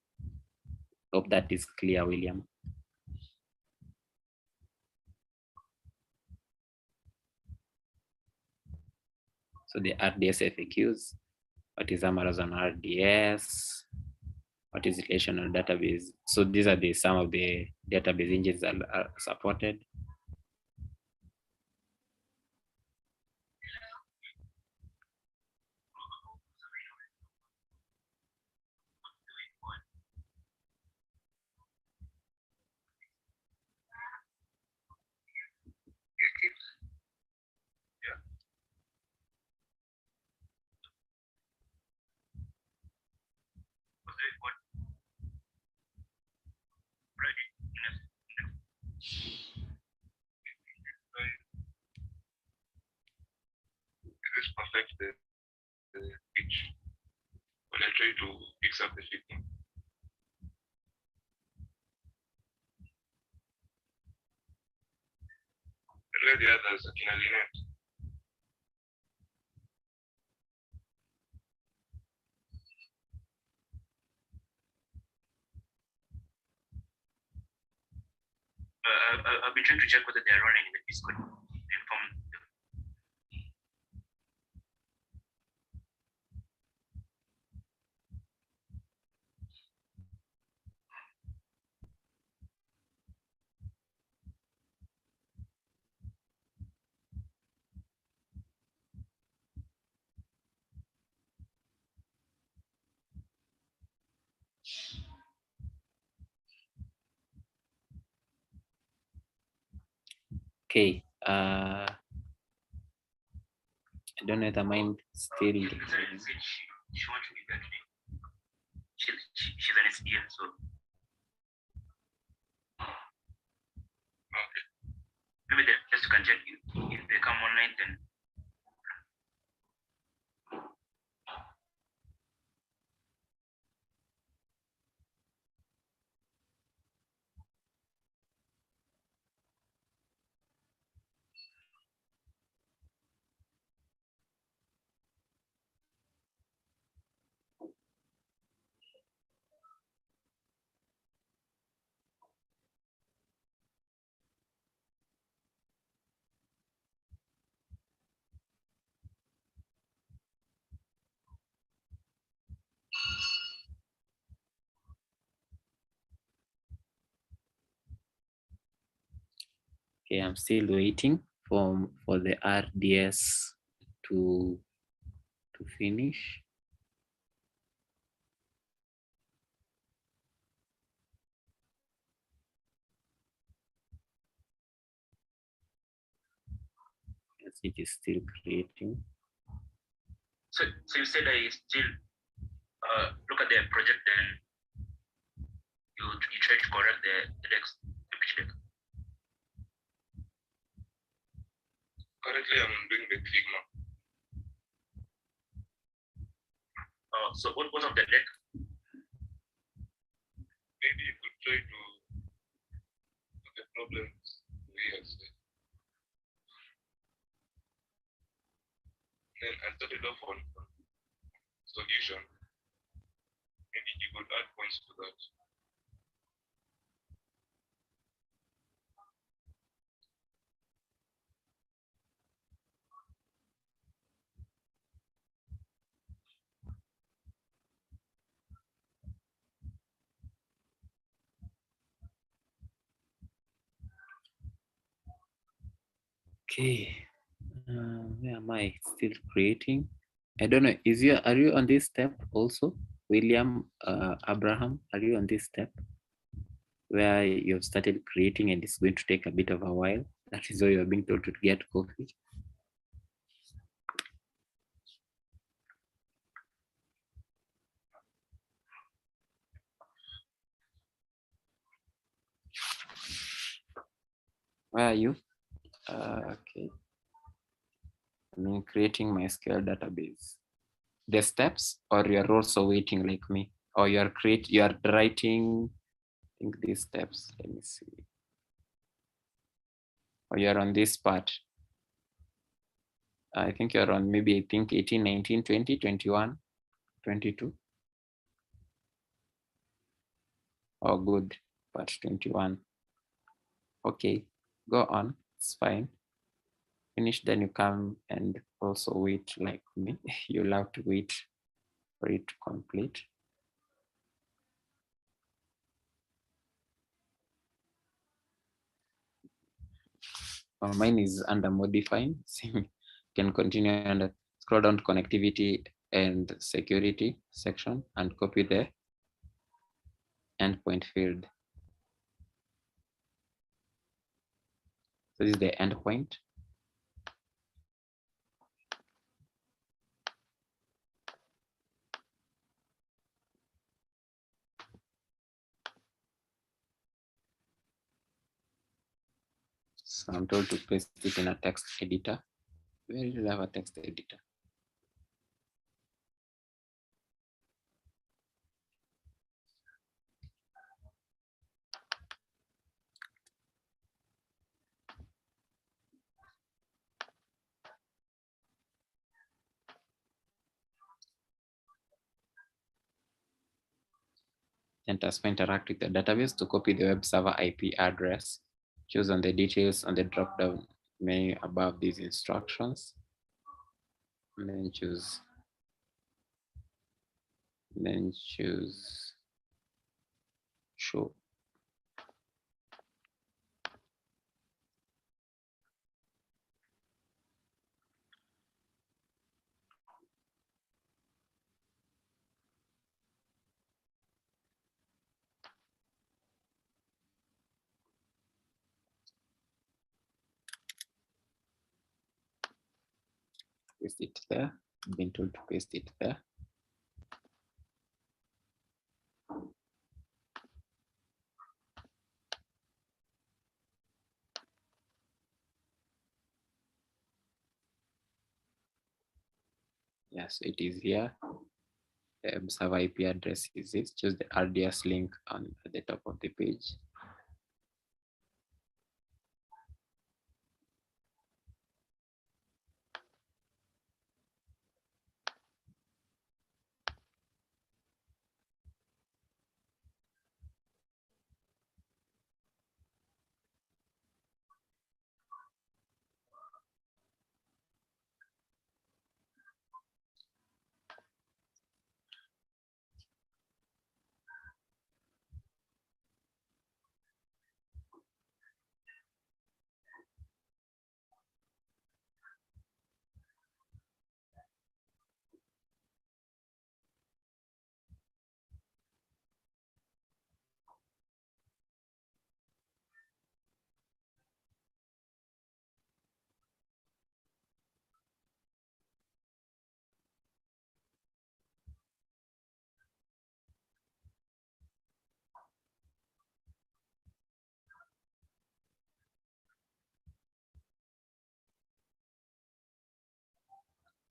Hope that is clear, William. So the Rds FAQs, what is Amazon RDS? What is relational database? So these are some of the database engines that are supported. This perfect the pitch when I try to fix up the fitting. Where are the others? Akina Lynette. I've been trying to check whether they are running in the Discord to inform them. Okay. I don't know if I mind still. She wants to be back today. She's an SDL, so Okay. maybe they just can check if they come online then. Okay, I'm still waiting for the RDS to finish. Yes, it is still creating. So you said I still look at the project and you try to correct the text, the pitch deck. Currently, I'm doing the Figma. So what was of the deck? Maybe you could try to put the problems we have said. Then I started off on solution. Maybe you could add points to that. Okay, where am I still creating? I don't know. Are you on this step also, William, Abraham? Are you on this step where you've started creating and it's going to take a bit of a while? That is why you're being told to get coffee. Where are you? Okay. I mean, creating MySQL database. The steps, or you're also waiting like me, or you are writing. I think these steps. Let me see. Or you're on this part. I think you're on maybe, I think 18, 19, 20, 21, 22. Oh, good. Part 21. Okay, go on. It's fine. Finish, then you come and also wait like me. You'll have to wait for it to complete. Mine is under modifying. You can continue and scroll down to connectivity and security section and copy the endpoint field. So this is the endpoint. So I'm told to paste it in a text editor. Where do you have a text editor? And taskbar interact with the database to copy the web server IP address. Choose on the details on the drop-down menu above these instructions. And then choose show. Paste it there. Been told to paste it there. Yes, it is here. The server IP address is this. Choose the RDS link on at the top of the page.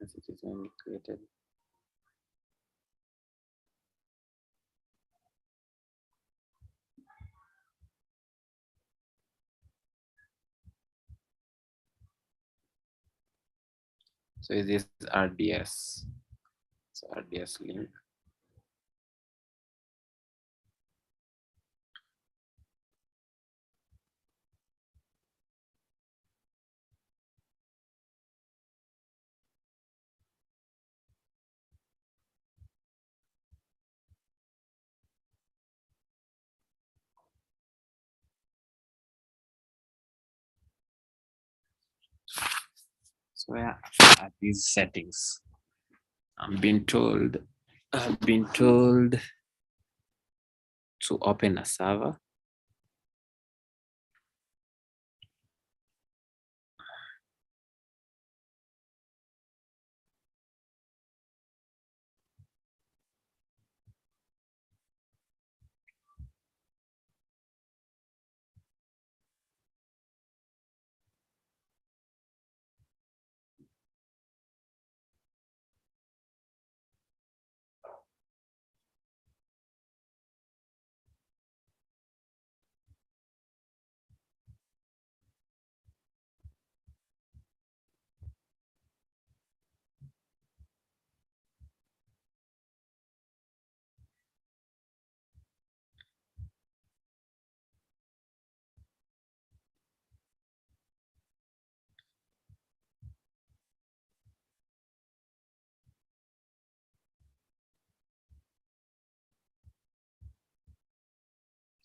As it is when created. So is this RDS? So RDS link. So where are these settings? I've been told to open a server.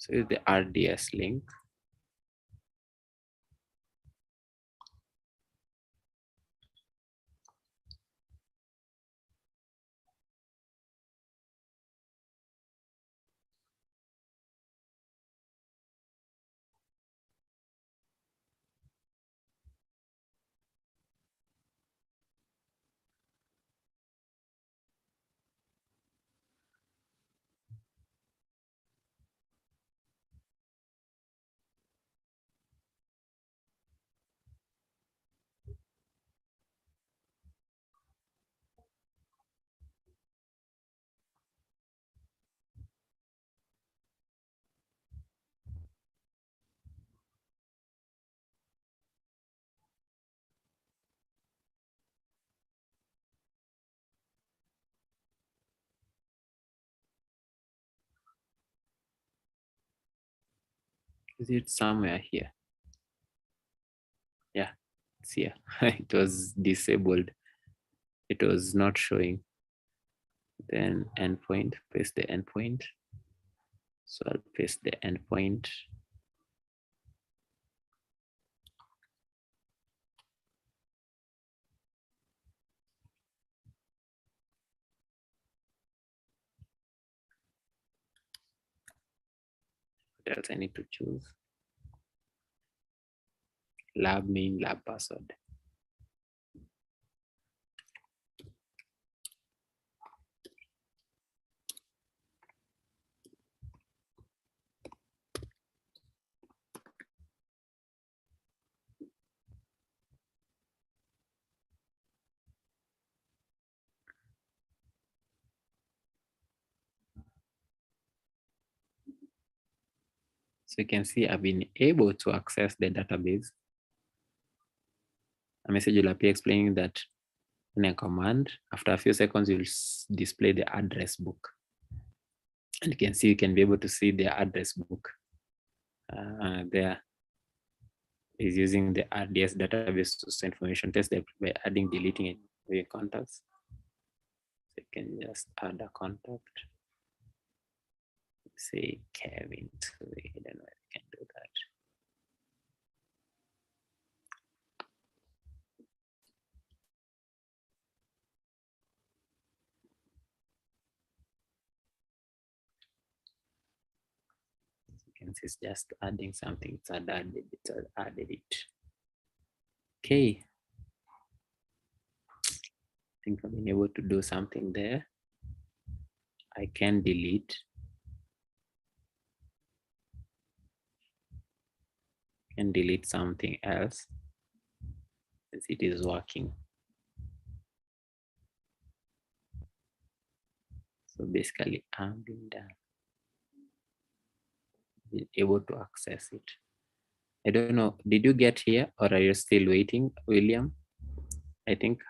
So it's the RDS link. Is it somewhere here? Yeah, it's here. It was disabled. It was not showing. Then endpoint, paste the endpoint. So I'll paste the endpoint. What else I need to choose? Lab main, lab password. So you can see I've been able to access the database. A message will appear explaining that in a command, after a few seconds, you'll display the address book. And you can see, you can be able to see the address book there is using the RDS database to store information test by adding, deleting, and moving contacts. So you can just add a contact. Say Kevin to the hidden way. You can do that. You can see it's just adding something. It's added it. Okay. I think I've been able to do something there. I can delete. Can delete something else as it is working. So basically, I'm being done. Been able to access it. I don't know. Did you get here, or are you still waiting, William? I think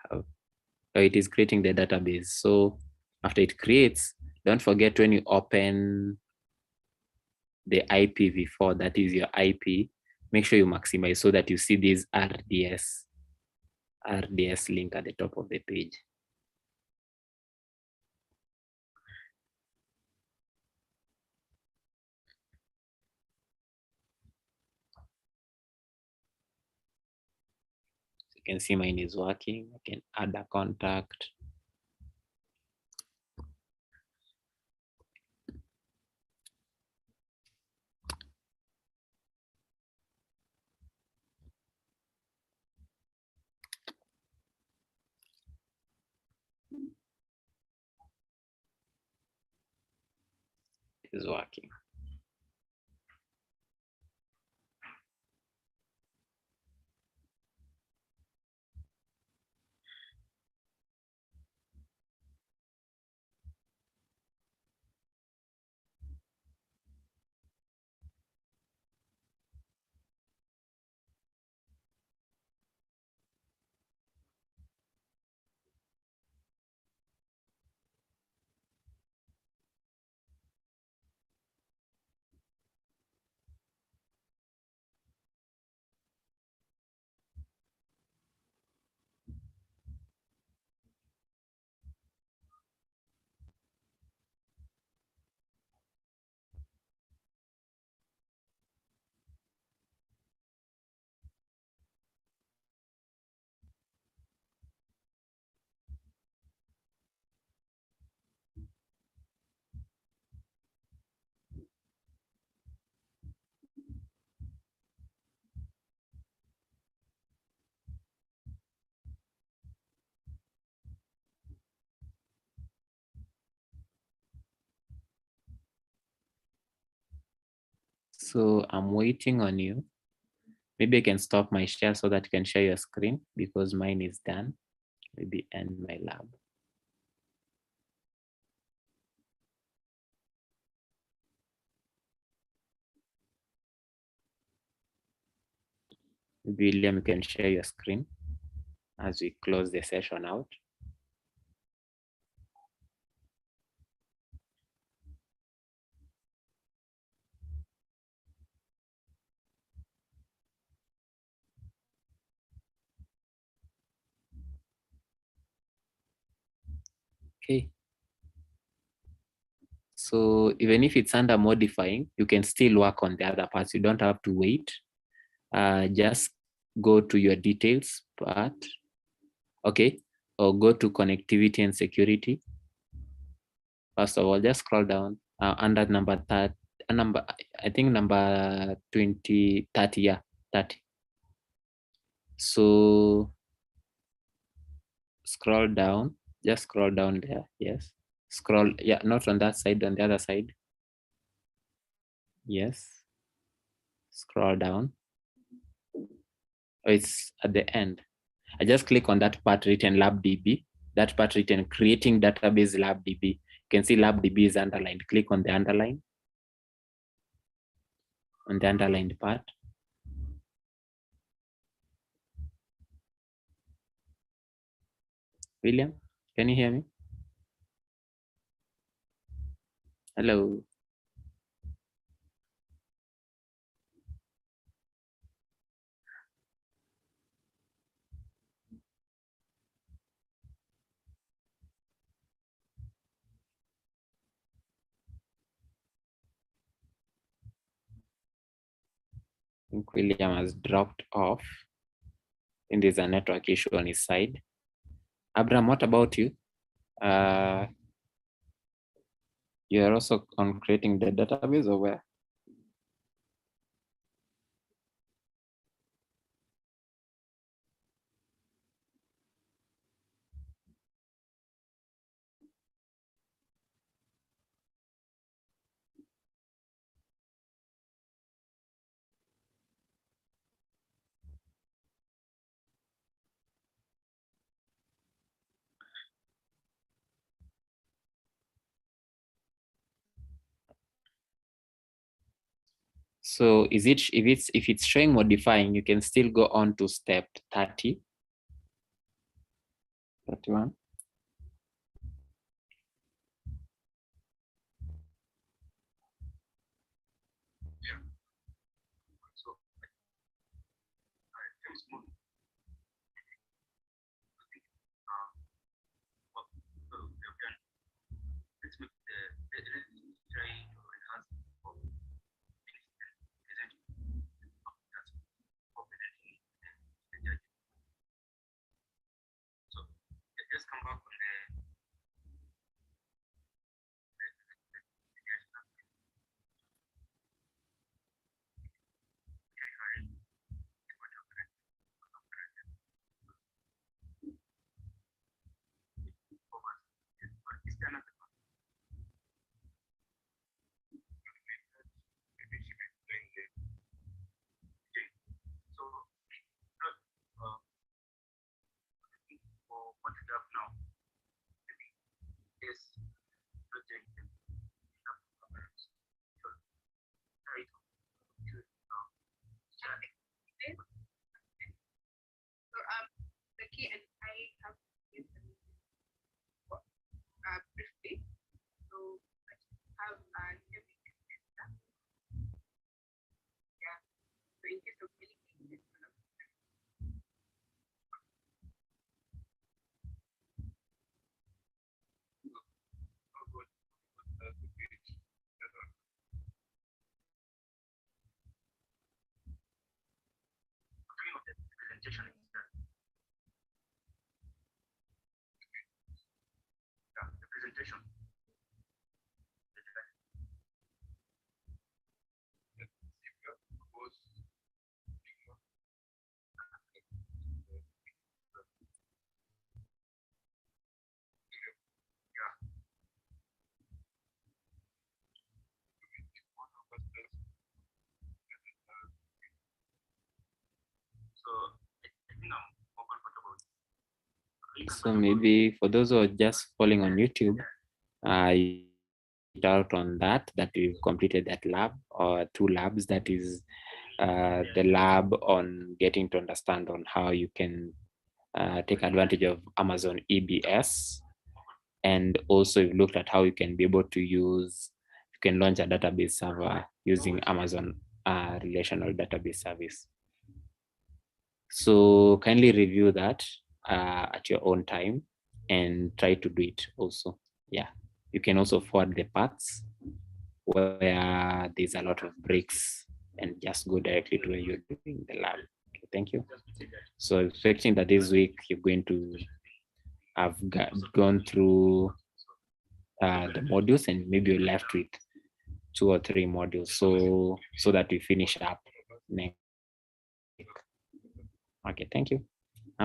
it is creating the database. So after it creates, don't forget when you open the IPv4, that is your IP, make sure you maximize so that you see this RDS link at the top of the page. So you can see mine is working. I can add a contact. It is working. So I'm waiting on you. Maybe I can stop my share so that you can share your screen because mine is done. Maybe end my lab. Maybe William, you can share your screen as we close the session out. Okay. So even if it's under modifying, you can still work on the other parts. You don't have to wait. Just go to your details part. Okay. Or go to connectivity and security. First of all, just scroll down under number 30, I think number 30, yeah, 30. So scroll down, just scroll down there. Yes. Scroll, yeah, not on that side, on the other side. Yes. Scroll down. Oh, it's at the end. I just click on that part written LabDB, that part written creating database LabDB. You can see LabDB is underlined. Click on the underline, on the underlined part. William, can you hear me? Hello. I think William has dropped off. And there's a network issue on his side. Abraham, what about you? You're also on creating the database or where? So is it, if it's showing modifying, you can still go on to step 30, 31. Yeah. So it's more what we have done. Let's make let's try to enhance or present so just come back on the what we have now is project The key and I have used briefly. So I have yeah. So in case of anything, presentation is done. Yeah, the presentation. So maybe for those who are just following on YouTube, out on that we've completed that lab or 2 labs. That is the lab on getting to understand on how you can take advantage of Amazon EBS, and also we've looked at how you can be able to use, you can launch a database server using Amazon relational database service. So kindly review that at your own time and try to do it also. Yeah, you can also forward the parts where there's a lot of breaks and just go directly to where you're doing the lab. Okay, thank you. So expecting that this week you're going to have gone through the modules, and maybe you're left with 2 or 3 modules, so that we finish up next week. Okay, thank you.